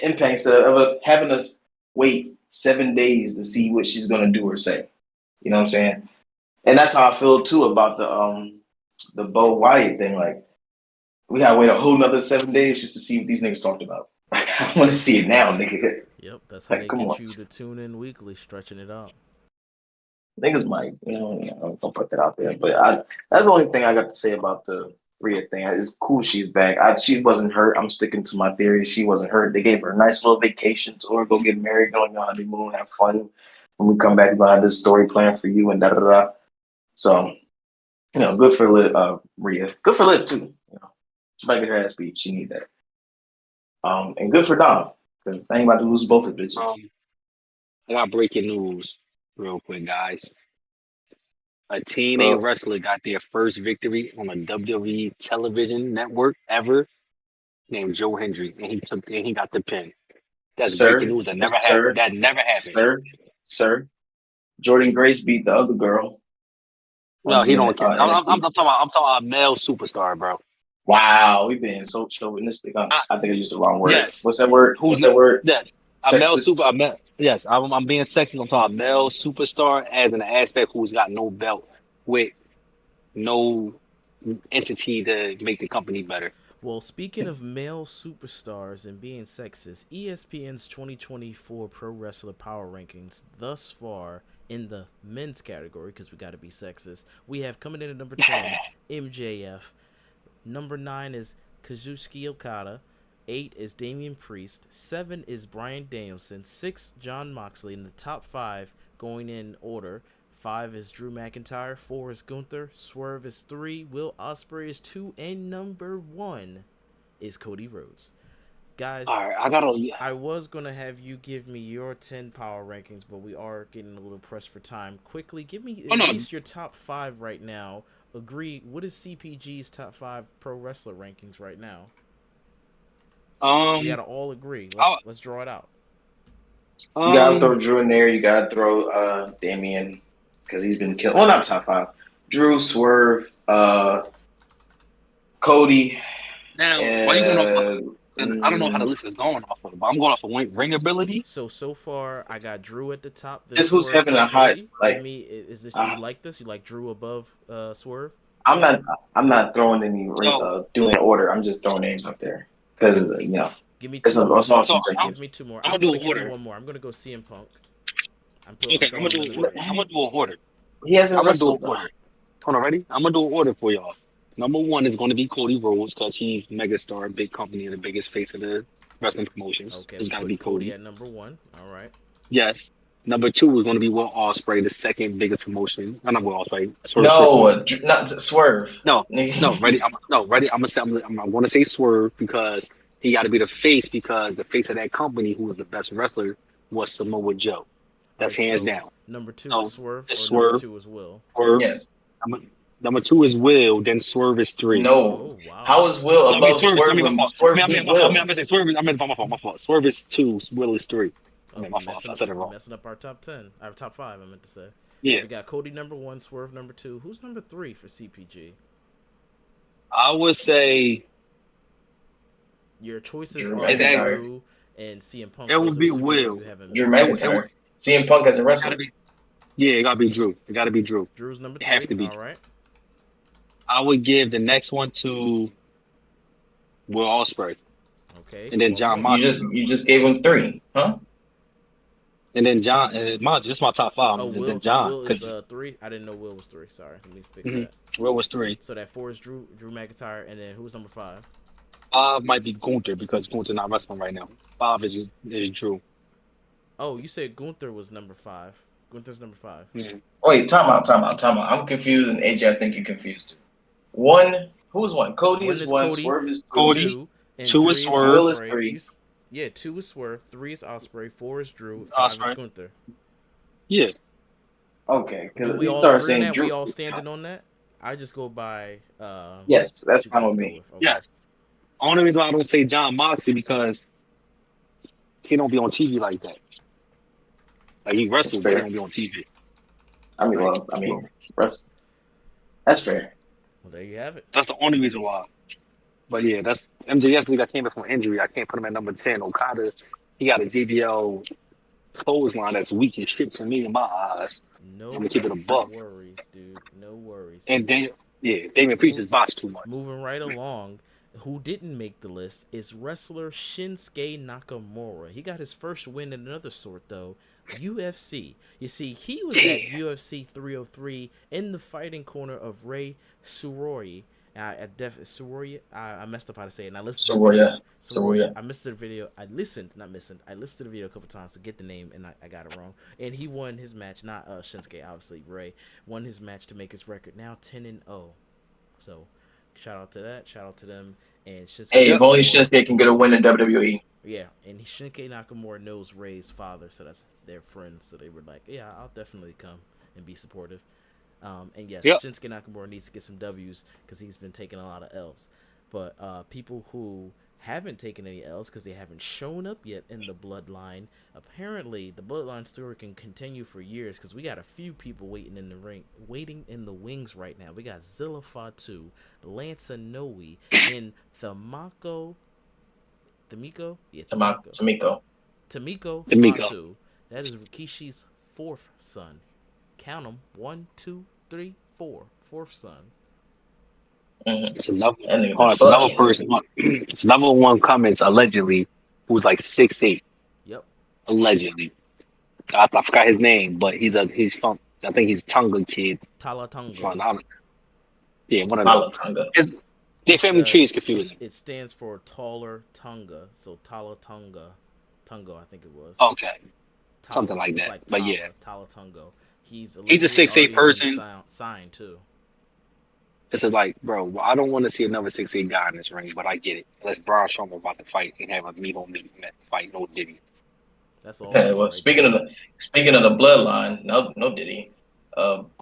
Speaker 3: impact instead of having us wait 7 days to see what she's going to do or say. You know what I'm saying? And that's how I feel too about the Bo Wyatt thing. Like, we gotta wait a whole nother 7 days just to see what these niggas talked about. I want to see it now, nigga.
Speaker 1: Yep, that's how they get you to tune in weekly, stretching it out.
Speaker 3: Niggas might, I'm gonna put that out there. But that's the only thing I got to say about the Rhea thing. It's cool she's back. She wasn't hurt. I'm sticking to my theory. She wasn't hurt. They gave her a nice little vacation to go get married, go on your honeymoon, have fun. When we come back, we're gonna have this story plan for you and da da da. So, good for Rhea. Good for Liv too. She might get her ass beat. She need that. And good for Dom, because they ain't about to lose both of bitches.
Speaker 2: I got breaking news real quick, guys. A TNA wrestler got their first victory on a WWE television network ever, named Joe Hendry, and he got the pin. That's breaking
Speaker 3: Sir,
Speaker 2: news. That never happened.
Speaker 3: sir,
Speaker 2: That never happened.
Speaker 3: sir. Jordan Grace beat the other girl on
Speaker 2: No, he don't care. I'm
Speaker 3: NXT.
Speaker 2: talking about a male superstar, bro.
Speaker 3: Wow, we being so chauvinistic. Huh?
Speaker 2: I,
Speaker 3: I think I used the wrong word.
Speaker 2: yes.
Speaker 3: What's that word?
Speaker 2: Who's
Speaker 3: What's that word?
Speaker 2: yes? A male super.
Speaker 3: Sexist.
Speaker 2: Yes, I'm being sexist. I'm talking about male superstar as an aspect who's got no belt with no entity to make the company better.
Speaker 1: Well, speaking of male superstars and being sexist, ESPN's 2024 Pro Wrestler Power Rankings thus far in the men's category, because we got to be sexist, we have coming in at number 10, MJF. Number 9 is Kazuchika Okada. 8 is Damian Priest. 7 is Bryan Danielson. 6, Jon Moxley. In the top 5, going in order, 5 is Drew McIntyre. 4 is Gunther. Swerve is 3. Will Ospreay is 2. And number 1 is Cody Rhodes. Guys,
Speaker 2: All right,
Speaker 1: I was going to have you give me your 10 power rankings, but we are getting a little pressed for time. Quickly, give me at least your top 5 right now. Agree. What is CPG's top 5 pro wrestler rankings right now? We gotta all agree. Let's draw it out.
Speaker 3: You gotta throw Drew in there. You gotta throw Damian because he's been killing. Well, not top 5. Drew, Swerve, Cody.
Speaker 2: Now, why you going off? I don't know how the list is going off of, but I'm going off of ring ability.
Speaker 1: So far, I got Drew at the top.
Speaker 3: This who's having a high like.
Speaker 1: Is this? Do you like this? You like Drew above Swerve?
Speaker 3: I'm not throwing any doing order. I'm just throwing names up there because you know.
Speaker 1: Give me 2 more. Give me 2 more.
Speaker 2: I'm gonna do
Speaker 1: order. One more. I'm gonna go CM Punk.
Speaker 2: I'm gonna do a order.
Speaker 3: He hasn't wrestled.
Speaker 2: Hold on, ready? I'm gonna do an order for y'all. Number 1 is going to be Cody Rhodes because he's megastar, big company, and the biggest face of the wrestling promotions.
Speaker 1: Okay,
Speaker 2: it's got to be Cody
Speaker 1: at number 1. All right.
Speaker 2: Yes. Number 2 is going to be Will Ospreay, the second biggest promotion. Not Will Ospreay.
Speaker 3: Not Swerve.
Speaker 2: No. Ready? I'm going to say Swerve because he got to be the face because the face of that company, who was the best wrestler, was Samoa Joe. That's hands down.
Speaker 1: Number 2 is Swerve.
Speaker 2: Swerve.
Speaker 1: Number 2 is Will.
Speaker 3: Yes.
Speaker 2: Number 2 is Will, then Swerve is 3.
Speaker 3: No. Oh, wow. How is Will above Swerve?
Speaker 2: I'm saying Swerve. My fault. Swerve is 2. Will is 3.
Speaker 1: My fault. I said it wrong. Messing up our top 10. Our top 5, I meant to say.
Speaker 2: Yeah.
Speaker 1: So we got Cody number 1, Swerve number 2. Who's number 3 for CPG?
Speaker 2: I would say
Speaker 1: your choices are Drew and CM Punk.
Speaker 2: It would be Will.
Speaker 3: Drew McIntyre. CM Punk hasn't wrestled.
Speaker 2: It gotta be Drew.
Speaker 1: Drew's number 3.
Speaker 2: It has to be.
Speaker 1: All right.
Speaker 2: I would give the next one to Will Ospreay.
Speaker 1: Okay.
Speaker 2: And then Jon Moxley.
Speaker 3: You just gave him 3, huh?
Speaker 2: And then John, just my top 5.
Speaker 1: Oh,
Speaker 2: and then John.
Speaker 1: Will is 3. I didn't know Will was 3. Sorry, let me fix that.
Speaker 2: Will was 3.
Speaker 1: So that 4 is Drew McIntyre, and then who's number 5?
Speaker 2: 5 might be Gunther because Gunther not wrestling right now. 5 is Drew.
Speaker 1: Oh, you said Gunther was number 5. Gunther's number 5.
Speaker 2: Mm-hmm.
Speaker 3: Wait, time out. I'm confused, and AJ, I think you're confused too. 1, who's 1? Cody is 1. Swerve is 2.
Speaker 2: Cody. 2 is Swerve.
Speaker 3: Will is 3.
Speaker 1: 2 is Swerve. 3 is Ospreay. 4 is Drew. 5 is Gunther.
Speaker 2: Yeah.
Speaker 3: Okay, because
Speaker 1: we all start saying Drew. We all standing on that. I just go by.
Speaker 3: Yes, that's fine with me.
Speaker 2: Okay. Yes. Only reason I don't say Jon Moxley because he don't be on TV like that. Like he wrestles, but he don't be on TV.
Speaker 3: That's fair.
Speaker 1: Well, there you have it.
Speaker 2: That's the only reason why. But yeah, that's MJF. Got came back from injury. I can't put him at number 10. Okada, he got a JBL clothesline that's weak as shit to me in my eyes. I'm gonna keep it a buck.
Speaker 1: No worries, dude. No worries.
Speaker 2: And Damian Priest is botched too much.
Speaker 1: Moving right along. Who didn't make the list is wrestler Shinsuke Nakamura. He got his first win in another sort, though. UFC. You see, he was at UFC 303 in the fighting corner of Rey Suroyi. I messed up how to say it. And I listened
Speaker 3: Soroya.
Speaker 1: I missed the video. I listened to the video a couple times to get the name, and I got it wrong. And he won his match. Not Shinsuke, obviously. Rey won his match to make his record now 10-0. So, shout out to that. Shout out to them. And Shinsuke.
Speaker 3: Hey, if only Shinsuke can get a win in WWE.
Speaker 1: Yeah, and Shinsuke Nakamura knows Rey's father, so they're friends. So they were like, "Yeah, I'll definitely come and be supportive." And yes,
Speaker 2: Yep.
Speaker 1: Shinsuke Nakamura needs to get some W's because he's been taking a lot of L's. But people who haven't taken any L's because they haven't shown up yet in the Bloodline, apparently the Bloodline story can continue for years because we got a few people waiting in the ring, waiting in the wings right now. We got Zilla Fatu, Lance Anoa'i, and Tamiko. Yeah,
Speaker 3: Tamiko.
Speaker 1: Tamiko
Speaker 2: D'Amico.
Speaker 1: Fatu. That is Rikishi's fourth son. Count them. 1, 2, 3, 4. Fourth son.
Speaker 3: Mm-hmm.
Speaker 2: It's another.
Speaker 3: That nigga
Speaker 2: Oh,
Speaker 3: been
Speaker 2: it's another
Speaker 3: fucking.
Speaker 2: person. It's another one comments allegedly who's like 6'8".
Speaker 1: Yep.
Speaker 2: Allegedly, I forgot his name, but he's from. I think he's Tonga kid.
Speaker 1: Talatonga.
Speaker 2: Yeah, one of them.
Speaker 3: Malatunga.
Speaker 2: Their family tree is confusing.
Speaker 1: It stands for taller Tonga. So Talatonga. Tungo, I think it was.
Speaker 2: Okay,
Speaker 1: Tala,
Speaker 2: something like
Speaker 1: it's
Speaker 2: that.
Speaker 1: like
Speaker 2: But yeah,
Speaker 1: Talatungo. He's
Speaker 2: a
Speaker 1: allegedly
Speaker 2: 6'8"
Speaker 1: already
Speaker 2: person.
Speaker 1: been signed too.
Speaker 2: It's like, bro, well, I don't want to see another 6'8" guy in this ring, but I get it. Unless Braun Strowman about to fight and have a meet on meet fight, no Diddy.
Speaker 1: That's all.
Speaker 3: Yeah, well, speaking of the bloodline, no Diddy.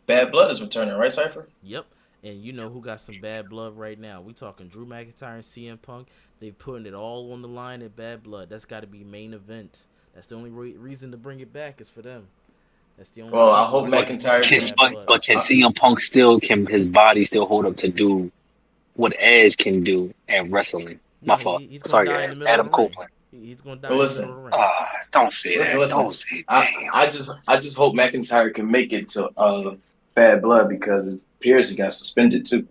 Speaker 3: Bad Blood is returning, right, Cypher?
Speaker 1: Yep. And you know who got some bad blood right now? We talking Drew McIntyre and CM Punk. They've putting it all on the line at Bad Blood. That's got to be main event. That's the only reason to bring it back is for them. That's the only.
Speaker 3: Well, I hope McIntyre
Speaker 2: But can CM Punk can his body still hold up to do what Edge can do at wrestling?
Speaker 1: No,
Speaker 2: My fault.
Speaker 1: he's gonna
Speaker 2: Sorry,
Speaker 1: die in the middle
Speaker 2: Adam
Speaker 1: of the ring.
Speaker 2: Copeland.
Speaker 1: He's gonna die in the middle of the ring.
Speaker 2: Don't say that.
Speaker 3: Listen.
Speaker 2: Don't say that.
Speaker 3: I just hope McIntyre can make it to Bad Blood because if Pierce got suspended too.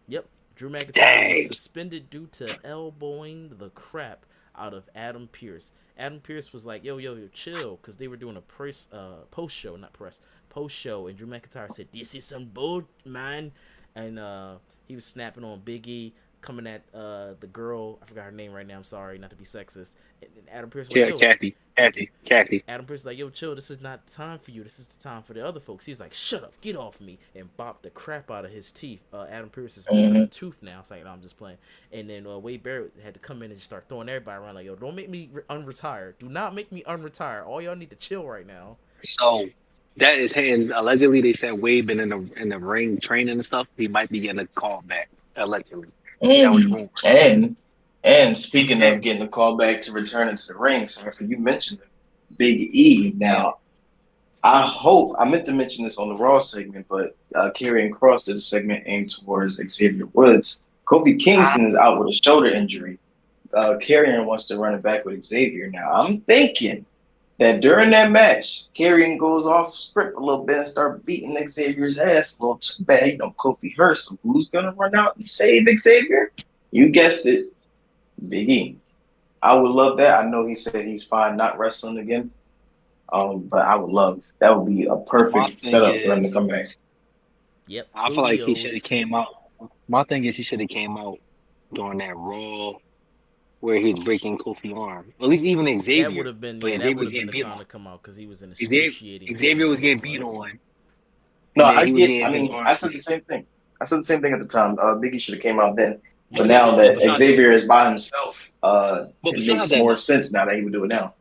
Speaker 1: Yep, Drew McIntyre was suspended due to elbowing the crap out of Adam Pearce. Adam Pearce was like, yo, chill, because they were doing a post show, and Drew McIntyre said, this is some bull, man. And he was snapping on Big E, coming at the girl, I forgot her name right now, I'm sorry, not to be sexist. And Adam Pearce was like, yo,
Speaker 2: Kathy.
Speaker 1: Adam Pearce was like, yo, chill, this is not the time for you. This is the time for the other folks. He's like, shut up, get off me, and bopped the crap out of his teeth. Adam Pearce is missing a tooth now. It's like, no, I'm just playing. And then Wade Barrett had to come in and just start throwing everybody around like, yo, don't make me unretire. Do not make me unretire. All y'all need to chill right now.
Speaker 2: So that is saying allegedly they said Wade been in the ring training and stuff. He might be getting a call back allegedly.
Speaker 3: And speaking of getting a call back to return into the ring, Cypher, you mentioned Big E. Now, I meant to mention this on the Raw segment, but Karrion Kross did a segment aimed towards Xavier Woods. Kofi Kingston is out with a shoulder injury. Karrion wants to run it back with Xavier. Now, I'm thinking that during that match, Karrion goes off script a little bit and start beating Xavier's ass a little too bad. Kofi hurt, so who's going to run out and save Xavier? You guessed it, Big E. I would love that. I know he said he's fine not wrestling again. But I would love that. Would be a perfect setup for him to come back.
Speaker 1: Yep.
Speaker 2: I feel like he should have came out. My thing is he should have came out during that Raw where he was breaking Kofi's arm. At least even Xavier.
Speaker 1: That would have been the time to come out because he was in excruciating.
Speaker 2: Xavier was getting beat on.
Speaker 3: No, I said the same thing. I said the same thing at the time. Biggie should have came out then. But now that Xavier is by himself, it makes more sense now that he would do it now.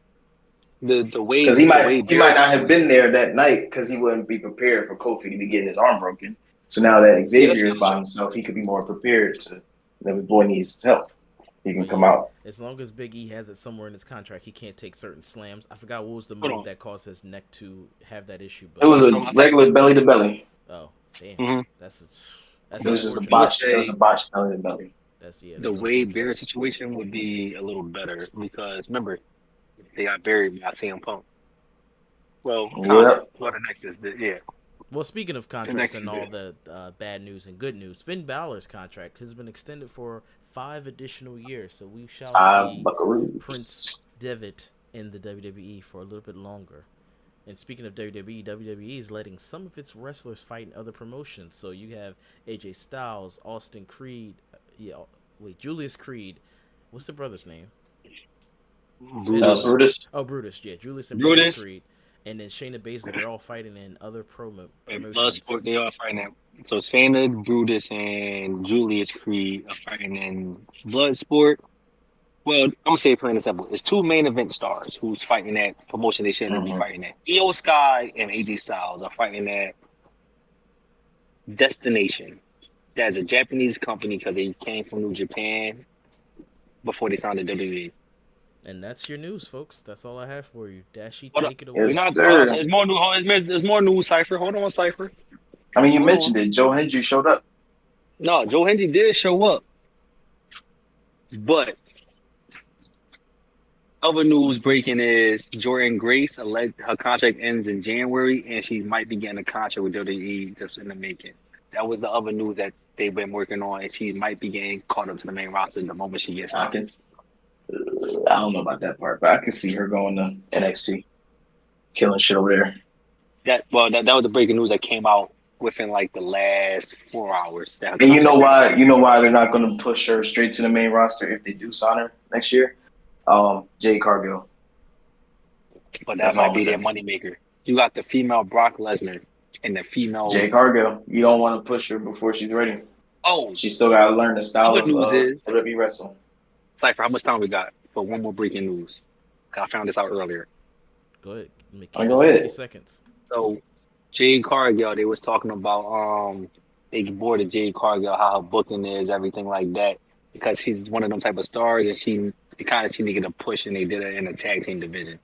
Speaker 2: The way
Speaker 3: because he might not have been there that night because he wouldn't be prepared for Kofi to be getting his arm broken. So now that Xavier is by himself, he could be more prepared to. That the boy needs help. He can come out.
Speaker 1: As long as Big E has it somewhere in his contract, he can't take certain slams. I forgot what was the move that caused his neck to have that issue. But
Speaker 3: it was a regular belly to belly.
Speaker 1: Oh damn,
Speaker 2: mm-hmm.
Speaker 1: That's
Speaker 3: it was just a botch. It was a botch belly to belly.
Speaker 2: The Wade Barrett situation would be a little better because remember they got buried by CM Punk. Well, the next is
Speaker 1: Well, speaking of contracts and all the bad news and good news, Finn Balor's contract has been extended for 5 additional years, so we shall see Prince Devitt in the WWE for a little bit longer. And speaking of WWE is letting some of its wrestlers fight in other promotions. So you have AJ Styles, Austin Creed, Julius Creed. What's the brother's name?
Speaker 3: Brutus.
Speaker 1: Oh, Brutus. Yeah, Julius and Brutus Creed. And then Shayna Baszler, they're all fighting in other promotions.
Speaker 2: Bloodsport, they are fighting that. So Shayna, Brutus, and Julius Creed are fighting in Bloodsport. Well, I'm gonna say it plain and simple. It's 2 main event stars who's fighting that promotion they shouldn't be fighting at. Io Sky and AJ Styles are fighting at Destination. That's a Japanese company because they came from New Japan before they signed to WWE.
Speaker 1: And that's your news, folks. That's all I have for you. Dashi,
Speaker 2: Hold up.
Speaker 1: take it
Speaker 2: We're
Speaker 1: away.
Speaker 3: Yes,
Speaker 2: not.
Speaker 3: sir.
Speaker 2: There's more new. There's more news, Cipher. Hold on, Cipher.
Speaker 3: I mean, you
Speaker 2: Hold on.
Speaker 3: mentioned it. Joe Hendry showed up.
Speaker 2: No, Joe Hendry did show up, but other news breaking is Jordan Grace alleged her contract ends in January, and she might be getting a contract with WWE that's in the making. That was the other news that they've been working on, and she might be getting caught up to the main roster the moment she gets
Speaker 3: I
Speaker 2: signed.
Speaker 3: can. I don't know about that part, but I can see her going to NXT, killing shit over there.
Speaker 2: That was the breaking news that came out within like the last 4 hours. That her
Speaker 3: And you know
Speaker 2: contract
Speaker 3: why?
Speaker 2: ended.
Speaker 3: You know why they're not going to push her straight to the main roster if they do sign her next year? Jade Cargill.
Speaker 2: But that
Speaker 3: That's all
Speaker 2: might
Speaker 3: I'm
Speaker 2: be their
Speaker 3: saying.
Speaker 2: moneymaker. You got the female Brock Lesnar and the female.
Speaker 3: Jade Cargill. You don't want to push her before she's ready.
Speaker 2: Oh,
Speaker 3: She still got to learn the style
Speaker 2: other
Speaker 3: of
Speaker 2: news is
Speaker 3: WWE wrestling.
Speaker 2: Cypher. How much time we got for one more breaking news? 'Cause I found this out earlier.
Speaker 1: Go ahead. Keep
Speaker 3: I
Speaker 1: it
Speaker 3: go
Speaker 1: 60
Speaker 3: ahead.
Speaker 1: seconds.
Speaker 2: So Jade Cargill, they was talking about they boarded Jade Cargill, how her booking is, everything like that, because she's one of them type of stars, and she kind of needed a push, and they did it in a tag team division.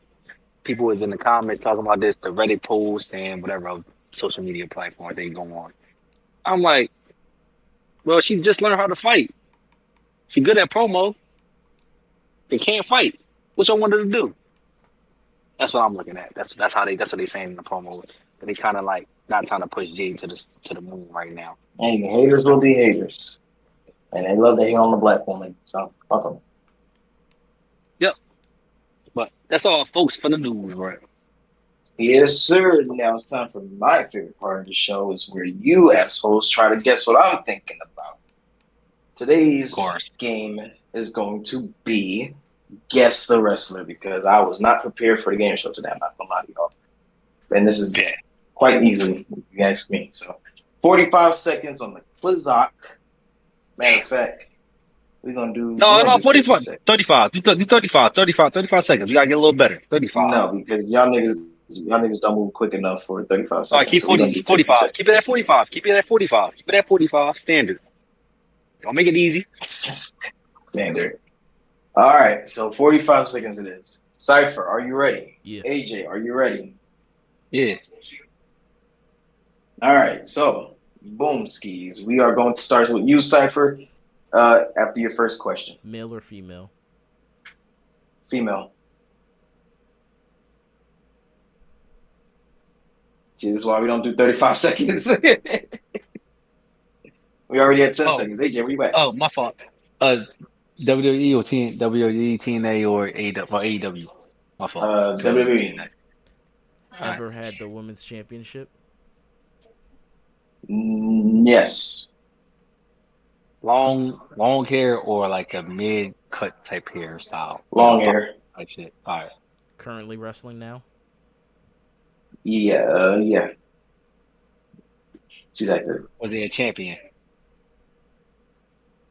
Speaker 2: People was in the comments talking about this, the Reddit post and whatever social media platform they go on. I'm like, well, she just learned how to fight. She good at promo. They can't fight. What y'all wanted to do? That's what I'm looking at. That's what they saying in the promo. But they kind of like not trying to push Jade to the moon right now.
Speaker 3: And haters will be haters. And they love to hate on the black woman. So, fuck them.
Speaker 2: Yep. But that's all, folks, for the news, right?
Speaker 3: Yes, sir. Now it's time for my favorite part of the show is where you assholes try to guess what I'm thinking about.
Speaker 2: Of
Speaker 3: Today's
Speaker 2: course.
Speaker 3: game is going to be Guess the Wrestler because I was not prepared for the game show today. I'm not going to lie to y'all. And this is
Speaker 2: Yeah.
Speaker 3: quite easy, if you ask me. So, 45 seconds on the Clizock. Matter of fact, we're going to
Speaker 2: No,
Speaker 3: do 50
Speaker 2: 45,
Speaker 3: seconds.
Speaker 2: 35. You 35 seconds. You gotta get a little better. 35.
Speaker 3: No, because y'all niggas don't move quick enough for 35
Speaker 2: All right,
Speaker 3: seconds.
Speaker 2: keep
Speaker 3: So we're going to do 50
Speaker 2: 45. Keep it at
Speaker 3: seconds.
Speaker 2: 45. Keep it at 45. Keep it at 45. Standard. Don't make it easy.
Speaker 3: Standard. All right, so 45 seconds it is. Cypher, are you ready?
Speaker 1: Yeah.
Speaker 3: AJ, are you ready?
Speaker 2: Yeah.
Speaker 3: All right, so boom skis. We are going to start with you, Cypher, after your first question.
Speaker 1: Male or female?
Speaker 3: Female. See, this is why we don't do 35 seconds. We already had 10 seconds. AJ, where you at?
Speaker 2: Oh, my fault. WWE or WWE, TNA or AEW. My fault.
Speaker 3: WWE.
Speaker 1: Ever had the women's championship?
Speaker 3: Yes.
Speaker 2: Long hair or like a mid cut type hairstyle.
Speaker 3: Long
Speaker 2: Like a
Speaker 3: hair.
Speaker 2: type shit. All right.
Speaker 1: Currently wrestling now?
Speaker 3: Yeah. She's active.
Speaker 2: Was he a champion?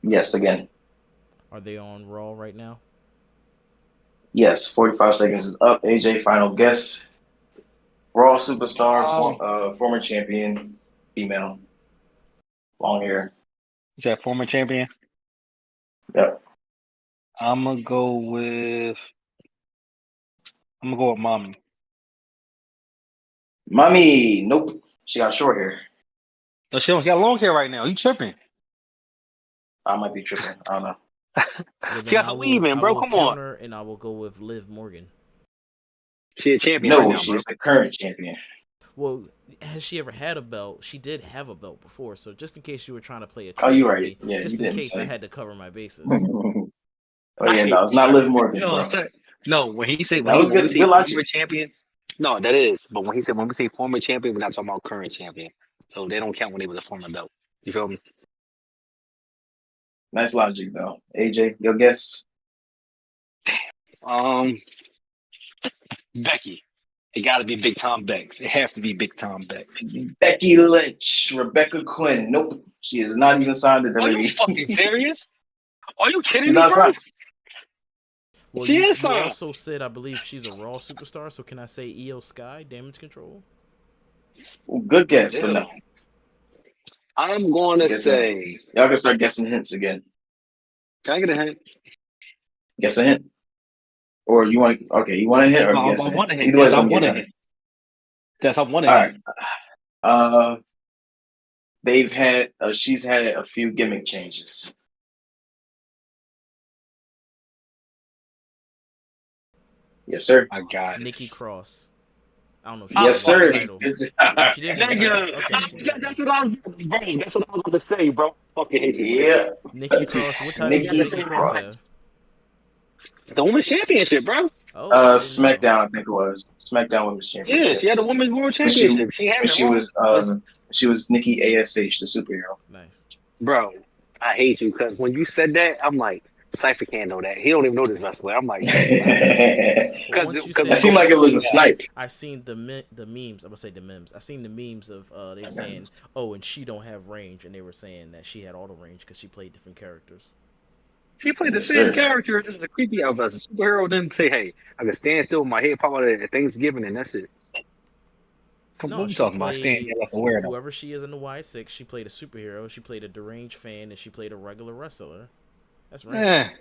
Speaker 3: Yes, again.
Speaker 1: Are they on Raw right now?
Speaker 3: Yes, 45 seconds is up. AJ, final guess. Raw superstar, former champion, female, long hair.
Speaker 2: Is that former champion?
Speaker 3: Yep.
Speaker 2: I'm gonna go with mommy.
Speaker 3: Mommy, nope. She got short hair.
Speaker 2: No, she got long hair right now. You tripping?
Speaker 3: I might be tripping. I don't know.
Speaker 1: Well,
Speaker 2: She got her weave in, bro. Come on.
Speaker 1: counter and I will go with Liv Morgan.
Speaker 2: She a champion right
Speaker 3: No,
Speaker 2: now, bro.
Speaker 3: she's the current champion.
Speaker 1: Well, has she ever had a belt? She did have a belt before, so just in case you were trying to play a
Speaker 3: Oh,
Speaker 1: trick
Speaker 3: you're
Speaker 1: with
Speaker 3: right.
Speaker 1: me,
Speaker 3: Yeah,
Speaker 1: just
Speaker 3: you
Speaker 1: in
Speaker 3: didn't
Speaker 1: case
Speaker 3: say.
Speaker 1: I had to cover my bases.
Speaker 3: Oh yeah, no, it's not Liv Morgan, bro.
Speaker 2: No, when he say
Speaker 3: That was
Speaker 2: when we
Speaker 3: good.
Speaker 2: say
Speaker 3: Good
Speaker 2: former
Speaker 3: logic.
Speaker 2: champion, no, that is. But when we say former champion, we're not talking about current champion. So they don't count when they was a former belt. You feel me?
Speaker 3: Nice logic, though. AJ, your guess?
Speaker 2: Becky. It got to be Big Tom Bex. It has to be Big Tom Bex.
Speaker 3: Becky Lynch, Rebecca Quinn. Nope, she is not even signed to
Speaker 2: Are you
Speaker 3: WWE.
Speaker 2: fucking serious? Are you kidding
Speaker 3: She's
Speaker 2: me,
Speaker 3: not
Speaker 2: bro?
Speaker 3: signed.
Speaker 1: Well,
Speaker 2: She is
Speaker 1: you
Speaker 2: signed.
Speaker 1: also said I believe she's a Raw superstar, so can I say Io Sky, Damage Control?
Speaker 3: Well, good guess, but no.
Speaker 2: I'm going to
Speaker 3: Guess
Speaker 2: say.
Speaker 3: y'all can start guessing hints again.
Speaker 2: Can I get a hint?
Speaker 3: Guess a hint. Or you want? Okay, you want a hint or
Speaker 2: I
Speaker 3: guess a hint?
Speaker 2: want a hint.
Speaker 3: Either way,
Speaker 2: Yes,
Speaker 3: it's
Speaker 2: I
Speaker 3: gonna be a
Speaker 2: want a
Speaker 3: time.
Speaker 2: hint. Yes, I want a
Speaker 3: All
Speaker 2: hint.
Speaker 3: right. Uh, they've had. She's had a few gimmick changes. Yes, sir.
Speaker 2: I got it.
Speaker 1: Nikki Cross. I don't know if she
Speaker 3: Yes,
Speaker 1: won the
Speaker 3: sir.
Speaker 1: title.
Speaker 3: Good
Speaker 1: Oh,
Speaker 3: job.
Speaker 1: she did win the title. Okay, she did.
Speaker 2: That's what I was, bro. That's what I was about to say, bro. Fucking hate this bitch.
Speaker 3: Yeah.
Speaker 1: Nikki Cross. What titles did Nikki Cross have?
Speaker 2: The women's championship, bro.
Speaker 1: Oh, I didn't know.
Speaker 3: SmackDown, I think it was SmackDown Women's
Speaker 2: Yeah,
Speaker 3: Championship.
Speaker 2: she had the women's world
Speaker 3: But she,
Speaker 2: championship. She had
Speaker 3: but
Speaker 2: it
Speaker 3: she
Speaker 2: wrong.
Speaker 3: was Nikki ASH, the superhero.
Speaker 1: Nice.
Speaker 2: Bro, I hate you because when you said that, I'm like, Cypher can't know that. He don't even know this wrestler. I'm like,
Speaker 1: Well, once you said
Speaker 3: That seemed like it was a snipe.
Speaker 1: I seen the memes. I'm gonna say the memes. I seen the memes of they were saying, "Oh, and she don't have range," and they were saying that she had all the range because she played different characters.
Speaker 2: she played the
Speaker 3: Yes,
Speaker 2: same
Speaker 3: sir.
Speaker 2: character as a creepy out as a superhero. Didn't say, hey, I can stand still with my head pop out at Thanksgiving, and that's it. Come on,
Speaker 1: No,
Speaker 2: what we
Speaker 1: she
Speaker 2: talking about? Stand
Speaker 1: played
Speaker 2: here like a weirdo.
Speaker 1: whoever she is in the Y6. She played a superhero. She played a deranged fan, and she played a regular wrestler. That's range.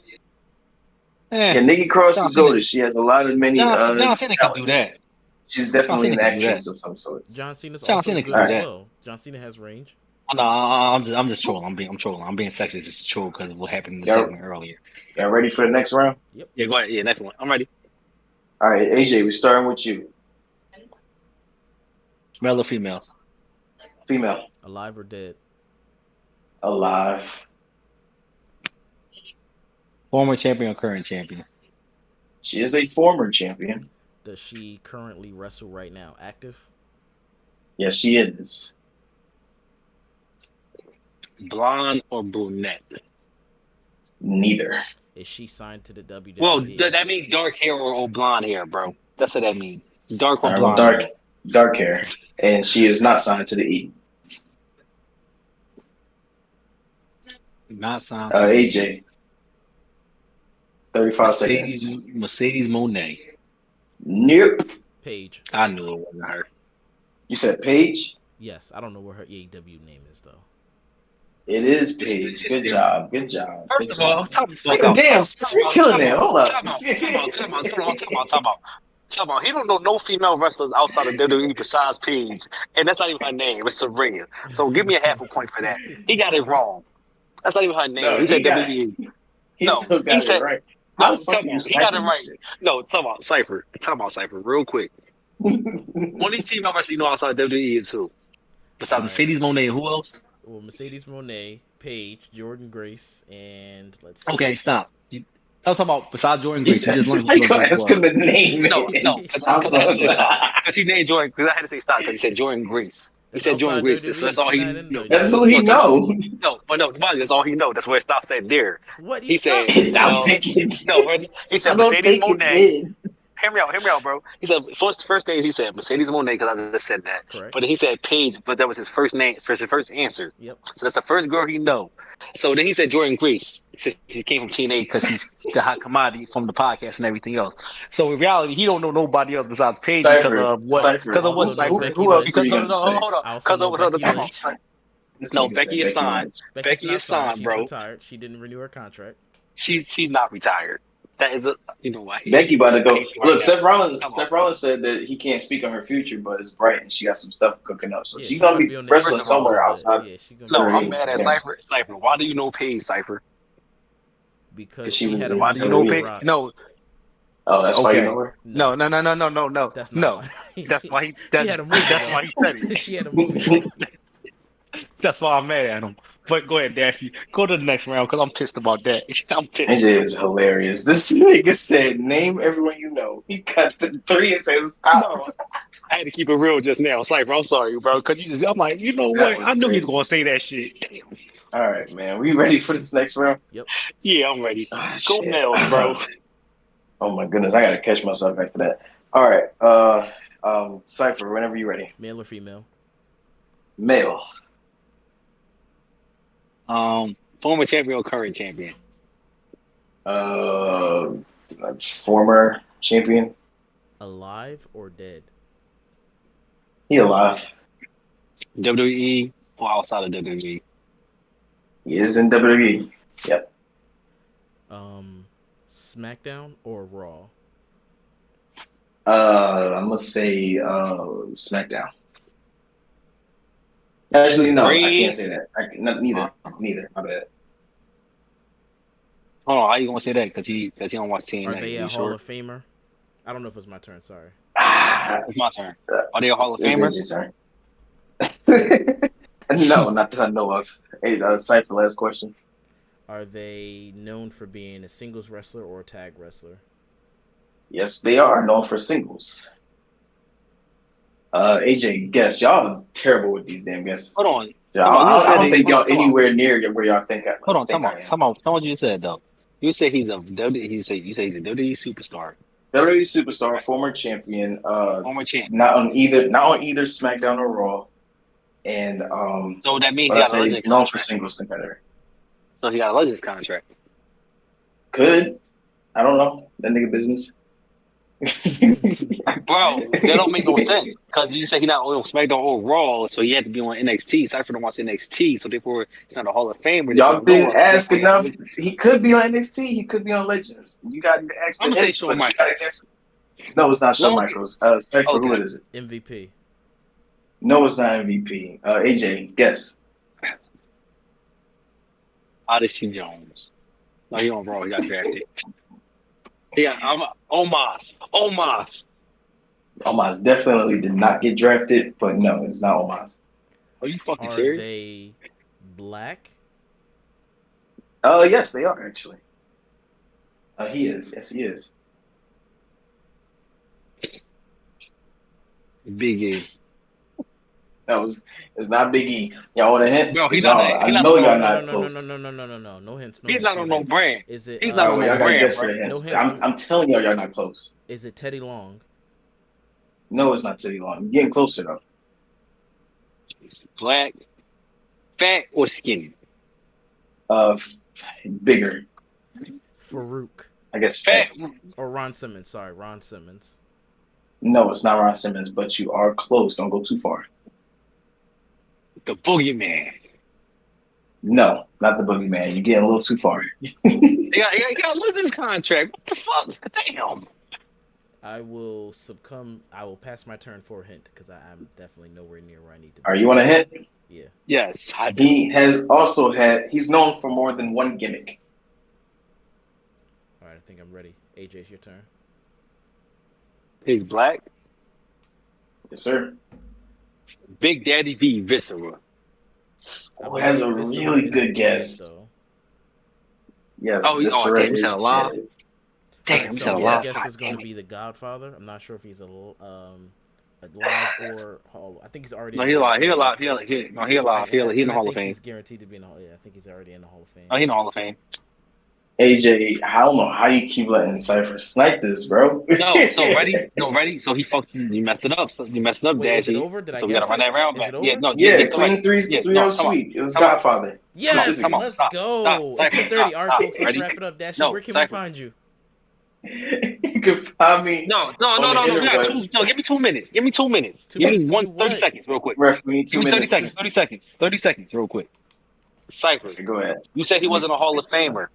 Speaker 3: Yeah, Nikki Cross
Speaker 2: John
Speaker 3: is
Speaker 2: Cena-
Speaker 3: goated. She has a lot of many
Speaker 2: John Cena can do
Speaker 3: talents.
Speaker 2: that.
Speaker 3: She's definitely
Speaker 2: John
Speaker 3: an
Speaker 2: Cena can do
Speaker 3: actress of some sorts.
Speaker 1: John Cena's
Speaker 2: John
Speaker 1: also
Speaker 2: Cena
Speaker 1: good
Speaker 2: can
Speaker 1: as
Speaker 3: do
Speaker 2: that.
Speaker 1: well. John Cena has range.
Speaker 2: No, I'm just trolling. I'm trolling. I'm being sexist just to troll because of what happened in the segment earlier.
Speaker 3: Y'all ready for the next round?
Speaker 2: Yeah, go ahead. Yeah, next one. I'm ready.
Speaker 3: All right, AJ, we're starting with you.
Speaker 2: Male or female?
Speaker 3: Female.
Speaker 1: Alive or dead?
Speaker 3: Alive.
Speaker 2: Former champion or current champion?
Speaker 3: She is a former champion.
Speaker 1: Does she currently wrestle right now? Active?
Speaker 3: Yes, she is.
Speaker 2: Blonde or brunette?
Speaker 3: Neither.
Speaker 1: Is she signed to the WWE?
Speaker 2: Well, that means dark hair or blonde hair, bro. That's what that means. Dark or
Speaker 3: All right,
Speaker 2: blonde
Speaker 3: well,
Speaker 2: hair.
Speaker 3: dark hair. And she is not signed to the E.
Speaker 2: Not signed.
Speaker 3: AJ. 35 seconds.
Speaker 2: Mercedes Monet.
Speaker 3: Nope.
Speaker 1: Paige.
Speaker 2: I knew it wasn't her.
Speaker 3: You said Paige?
Speaker 1: Yes, I don't know what her AEW name is though.
Speaker 3: It is Paige. Good job. Good job.
Speaker 2: First of all,
Speaker 3: Damn, you're killing it. Hold up.
Speaker 2: Time out. He don't know no female wrestlers outside of WWE besides Paige, and that's not even her name. It's Saraya. So give me a half a point for that. He got it wrong. That's not even her name.
Speaker 3: No,
Speaker 2: he said
Speaker 3: got
Speaker 2: WWE.
Speaker 3: He still got it right. How the fuck you
Speaker 2: he got it
Speaker 3: sniping
Speaker 2: right.
Speaker 3: this
Speaker 2: No, talk about Cypher, real quick.
Speaker 3: shit?
Speaker 2: Only female wrestler you know outside of WWE is who? Besides Mercedes Monet, who else?
Speaker 1: Well, Mercedes Monet, Paige, Jordan Grace, and let's see.
Speaker 2: Okay, stop. I was talking about besides Jordan Grace.
Speaker 3: Just like asking the name.
Speaker 2: No,
Speaker 3: Stop.
Speaker 2: because he named Jordan. Because I had to say stop because he said Jordan Grace. He said Jordan Grace. So that's all he knows.
Speaker 3: That's who he know.
Speaker 2: No, that's all he knows. That's where it stops at there.
Speaker 1: What
Speaker 2: He said?
Speaker 3: I'm thinking.
Speaker 2: He said Mercedes Monet. Hear me out, bro. He said first things he said Mercedes Monet because I just said that.
Speaker 1: Correct.
Speaker 2: But then he said Paige, but that was his first name, his first answer.
Speaker 1: Yep.
Speaker 2: So that's the first girl he know. So then he said Jordan Grace. She came from TNA because she's the hot commodity from the podcast and everything else. So in reality, he don't know nobody else besides Paige because of what? Because of what?
Speaker 3: Who else?
Speaker 2: Hold on. Because of no, Becky is signed.
Speaker 1: Becky is signed,
Speaker 2: bro.
Speaker 1: She's retired. She didn't renew her contract.
Speaker 2: She's not retired. That is why.
Speaker 3: Becky about to go. Look, Seth Rollins said that he can't speak on her future, but it's bright and she got some stuff cooking up. So she's gonna be wrestling somewhere outside.
Speaker 1: Yeah,
Speaker 2: no, I'm mad at Cypher. Why do you know Paige, Cypher?
Speaker 1: Because
Speaker 3: she was.
Speaker 1: Why do you know Paige?
Speaker 2: No.
Speaker 3: Oh, that's why you know her.
Speaker 2: No.
Speaker 1: That's
Speaker 2: not. That's why he. She had a movie. That's why he said it.
Speaker 1: She had a movie.
Speaker 2: That's why I'm mad at him. But go ahead, Dashi. Go to the next round because I'm pissed about that. I'm pissed.
Speaker 3: AJ is hilarious. This nigga said, "Name everyone you know." He cut to 3 and says, "Stop."
Speaker 2: No, I had to keep it real just now, Cypher. I'm sorry, bro. Because I'm like, you know what? I knew he was gonna say that shit. Damn.
Speaker 3: All right, man. We ready for this next round?
Speaker 1: Yep.
Speaker 2: Yeah, I'm ready.
Speaker 3: Oh,
Speaker 2: go males, bro.
Speaker 3: Oh my goodness, I gotta catch myself after that. All right, Cypher, whenever you're ready.
Speaker 1: Male or female?
Speaker 3: Male.
Speaker 2: Former champion or current champion?
Speaker 3: Former champion.
Speaker 1: Alive or dead?
Speaker 3: He alive.
Speaker 2: WWE, or outside of WWE?
Speaker 3: He is in WWE. Yep.
Speaker 1: SmackDown or Raw?
Speaker 3: I'm gonna say SmackDown. Actually, no, I can't
Speaker 2: Brave.
Speaker 3: say that. Neither. My bad.
Speaker 2: Hold on, how you gonna say that? Because he don't watch
Speaker 1: Are
Speaker 2: TNA.
Speaker 1: they
Speaker 2: You
Speaker 1: a Hall
Speaker 2: sure?
Speaker 1: of Famer? I don't know if it's my turn. Sorry.
Speaker 2: It's my turn. Are they a Hall of
Speaker 3: Is
Speaker 2: Famer?
Speaker 3: it your turn? No, not that I know of. Hey, Cypher, last question.
Speaker 1: Are they known for being a singles wrestler or a tag wrestler?
Speaker 3: Yes, they are known for singles. AJ, guess. Y'all are terrible with these damn guesses.
Speaker 2: Hold on.
Speaker 3: Yeah,
Speaker 2: Come on, you
Speaker 3: I
Speaker 2: said
Speaker 3: don't
Speaker 2: it.
Speaker 3: think
Speaker 2: Hold on,
Speaker 3: y'all
Speaker 2: come on.
Speaker 3: anywhere near where y'all think I
Speaker 2: Hold on,
Speaker 3: think
Speaker 2: come
Speaker 3: I
Speaker 2: on,
Speaker 3: am.
Speaker 2: come on. Tell me what you said though. You said he's a WWE. You say he's a WWE superstar,
Speaker 3: WWE superstar,
Speaker 2: right?
Speaker 3: former champion.
Speaker 2: Former champ.
Speaker 3: Not on either SmackDown or Raw, and
Speaker 2: So that means
Speaker 3: but
Speaker 2: he
Speaker 3: I
Speaker 2: got a
Speaker 3: say
Speaker 2: legend
Speaker 3: known for
Speaker 2: contract.
Speaker 3: singles competitor.
Speaker 2: So he got a legend contract.
Speaker 3: Could I don't know that nigga business.
Speaker 2: Bro, that don't make no sense. Because you say he not on SmackDown or Raw, so he had to be on NXT. Cypher don't watch NXT, so therefore he's not a Hall of Famer. Therefore,
Speaker 3: Y'all
Speaker 2: no,
Speaker 3: didn't ask
Speaker 2: therefore he got a
Speaker 3: enough.
Speaker 2: legend.
Speaker 3: He could be on NXT. He could be on Legends. You got to ask
Speaker 2: I'm
Speaker 3: the
Speaker 2: gonna say
Speaker 3: hints,
Speaker 2: Shawn
Speaker 3: but you got to
Speaker 2: Michaels.
Speaker 3: guess. No, it's not Shawn
Speaker 2: Long,
Speaker 3: Michaels. Cypher, who
Speaker 2: okay.
Speaker 3: it is? It?
Speaker 1: MVP.
Speaker 3: No, it's not MVP. AJ, guess.
Speaker 2: Odyssey Jones. No, he on Raw. He got drafted. Yeah, I'm Omos.
Speaker 3: Omos definitely did not get drafted, but no, it's not Omos.
Speaker 2: Are you fucking
Speaker 1: Are
Speaker 2: serious?
Speaker 1: they black?
Speaker 3: Yes, they are actually. He is. Yes, he is.
Speaker 2: Big E.
Speaker 3: It's not Big E. Y'all want a hint?
Speaker 2: Bro,
Speaker 3: Cause y'all, I know
Speaker 1: No,
Speaker 3: y'all
Speaker 1: no, no,
Speaker 3: not
Speaker 1: no, no, no,
Speaker 3: close.
Speaker 1: no, no, no, no, no. No hints. No
Speaker 2: He's
Speaker 1: hints.
Speaker 2: not
Speaker 1: No
Speaker 2: on no
Speaker 1: hints.
Speaker 2: brand.
Speaker 1: Is it?
Speaker 2: He's
Speaker 3: All
Speaker 2: not
Speaker 3: right,
Speaker 2: on
Speaker 3: well,
Speaker 2: no
Speaker 3: y'all got to
Speaker 2: brand,
Speaker 3: guess for
Speaker 2: bro.
Speaker 3: the
Speaker 1: No
Speaker 3: hints.
Speaker 1: hints.
Speaker 3: I'm telling y'all not close.
Speaker 1: Is it Teddy Long?
Speaker 3: No, it's not Teddy Long. You're getting closer though.
Speaker 2: He's black, fat, or skinny.
Speaker 3: Uh, bigger,
Speaker 1: Farouk
Speaker 3: I guess.
Speaker 2: Fat,
Speaker 3: Fat.
Speaker 1: or Ron Simmons? Sorry, Ron Simmons.
Speaker 3: No, it's not Ron Simmons, but you are close. Don't go too far.
Speaker 2: the boogeyman.
Speaker 3: No, not the Boogeyman. You're getting a little too far.
Speaker 2: He got to lose his contract. What the fuck? Damn.
Speaker 1: I will succumb. I will pass my turn for a hint because I'm definitely nowhere near where I need to be.
Speaker 3: Are you want a hint?
Speaker 1: Yeah.
Speaker 2: Yes, I do.
Speaker 3: He has also had. He's known for more than one gimmick.
Speaker 1: All right. I think I'm ready. AJ, it's your turn.
Speaker 2: He's black.
Speaker 3: Yes, sir.
Speaker 2: Big Daddy V Viscera.
Speaker 3: Oh, that's a
Speaker 1: Viscera
Speaker 3: really
Speaker 1: is
Speaker 3: good
Speaker 1: dead,
Speaker 3: guess.
Speaker 1: though.
Speaker 3: Yes,
Speaker 2: Oh,
Speaker 3: Viscera
Speaker 2: damn, you said a
Speaker 3: is
Speaker 2: lie?
Speaker 3: dead.
Speaker 2: Damn,
Speaker 1: All right.
Speaker 2: you
Speaker 1: So
Speaker 2: said a
Speaker 1: my
Speaker 3: Yeah.
Speaker 2: lie?
Speaker 1: guess
Speaker 2: God
Speaker 1: is going
Speaker 2: damn
Speaker 1: to
Speaker 2: it.
Speaker 1: be the Godfather. I'm not sure if he's alive or Hall. I think he's already
Speaker 2: No,
Speaker 1: in the
Speaker 2: he
Speaker 1: Hall of
Speaker 2: alive. He
Speaker 1: Fame.
Speaker 2: alive. No, he alive. He in
Speaker 1: And
Speaker 2: the
Speaker 1: I
Speaker 2: Hall of
Speaker 1: think
Speaker 2: Fame.
Speaker 1: he's guaranteed to be in the Hall. Yeah, I think he's already in the Hall of Fame.
Speaker 2: Oh, he in the Hall of Fame.
Speaker 3: AJ, I don't know how you keep letting Cypher snipe this, bro.
Speaker 2: No, so ready? No, ready? So he fucked you messed it up. So you messed it up,
Speaker 1: Wait, is it
Speaker 2: Dashy.
Speaker 1: over? Did I
Speaker 2: So we gotta
Speaker 1: guess
Speaker 2: run
Speaker 1: it?
Speaker 2: that round
Speaker 1: Is
Speaker 2: back.
Speaker 1: it
Speaker 2: Yeah,
Speaker 1: over?
Speaker 2: no,
Speaker 3: Yeah,
Speaker 2: get the right.
Speaker 3: clean 3
Speaker 2: Yeah,
Speaker 3: 3
Speaker 2: no,
Speaker 3: 0
Speaker 2: come on.
Speaker 3: sweep. It was
Speaker 2: Come on.
Speaker 3: Godfather
Speaker 2: Come on,
Speaker 1: Yes,
Speaker 2: come
Speaker 3: specifically.
Speaker 2: on,
Speaker 1: let's
Speaker 2: stop, stop,
Speaker 1: go. It's
Speaker 2: Cypher,
Speaker 1: 2:30.
Speaker 2: stop,
Speaker 1: All right,
Speaker 2: stop.
Speaker 1: folks, let's
Speaker 2: Ready?
Speaker 1: wrap it up. Dashi,
Speaker 2: No,
Speaker 1: where can we
Speaker 2: Cypher.
Speaker 1: find you?
Speaker 3: You can find me on the
Speaker 2: No. We got
Speaker 3: interwebs.
Speaker 2: two. No, give me 2 minutes. Give me 2 minutes.
Speaker 1: 2 minutes to do
Speaker 2: 30
Speaker 1: what?
Speaker 2: seconds, real quick.
Speaker 3: Ref, we need
Speaker 2: Give
Speaker 3: 2
Speaker 2: me 30 seconds.
Speaker 3: minutes.
Speaker 2: 30 seconds. 30 seconds, real quick. Cypher.
Speaker 3: Go ahead.
Speaker 2: You said he
Speaker 3: Let me
Speaker 2: wasn't a Hall of Famer.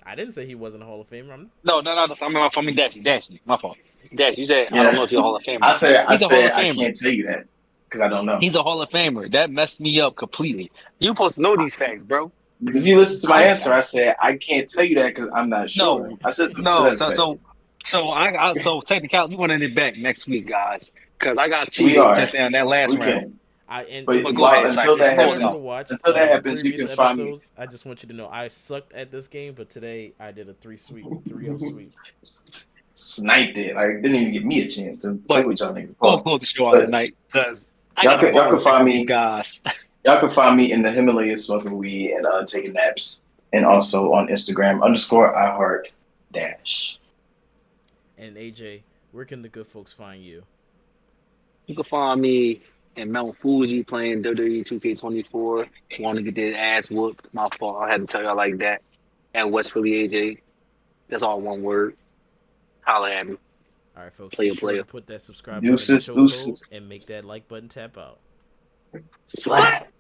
Speaker 1: I didn't say he wasn't a Hall of Famer.
Speaker 2: No. I mean, Dashy. My fault. Dash, you said I don't
Speaker 3: Yeah.
Speaker 2: know if you're a Hall of Famer.
Speaker 3: I
Speaker 2: He's a Hall
Speaker 3: said
Speaker 2: of
Speaker 3: I
Speaker 2: Famer.
Speaker 3: can't tell you that because I don't know.
Speaker 2: He's a Hall of Famer. That messed me up completely. You supposed to know these facts, bro.
Speaker 3: If you listen to my
Speaker 2: I
Speaker 3: answer, I said I can't tell you that because I'm not sure.
Speaker 2: no
Speaker 3: I said something to
Speaker 2: no.
Speaker 3: that effect.
Speaker 2: So technically, we want it back next week, guys, because I got
Speaker 3: We
Speaker 2: cheated
Speaker 3: are.
Speaker 2: just in that last
Speaker 3: We
Speaker 2: round.
Speaker 3: can.
Speaker 1: And
Speaker 3: But
Speaker 2: But go
Speaker 3: while
Speaker 2: ahead,
Speaker 3: until
Speaker 2: Cypher.
Speaker 1: if
Speaker 3: that
Speaker 2: You
Speaker 1: you
Speaker 2: going
Speaker 1: never
Speaker 3: happens,
Speaker 2: up?
Speaker 1: watched
Speaker 3: until that
Speaker 1: the
Speaker 3: happens, you can
Speaker 1: previous
Speaker 3: find me.
Speaker 1: episodes, I just want you to know I sucked at this game, but today I did a 3-0 sweep.
Speaker 3: Sniped it. Like didn't even give me a chance to play
Speaker 2: But
Speaker 3: with y'all niggas.
Speaker 2: we'll
Speaker 3: Pause.
Speaker 2: close the show out
Speaker 3: But
Speaker 2: tonight because I got a
Speaker 3: y'all
Speaker 2: phone
Speaker 3: can
Speaker 2: check
Speaker 3: find
Speaker 2: with these
Speaker 3: me.
Speaker 2: guys.
Speaker 3: Y'all can find me in the Himalayas smoking weed and taking naps, and also on Instagram _iHeart dash.
Speaker 1: And AJ, where can the good folks find you?
Speaker 2: You can find me in Mount Fuji playing WWE 2K24. Want to get their ass whooped? My fault. I had to tell y'all like that. At West Philly AJ. That's all one word. Holla at me.
Speaker 1: All right, folks, be
Speaker 2: Player,
Speaker 1: sure
Speaker 2: player.
Speaker 1: to put that subscribe button in the
Speaker 3: Deuces,
Speaker 1: chokehold
Speaker 3: deuces.
Speaker 1: and make that like button tap out.
Speaker 3: Splat.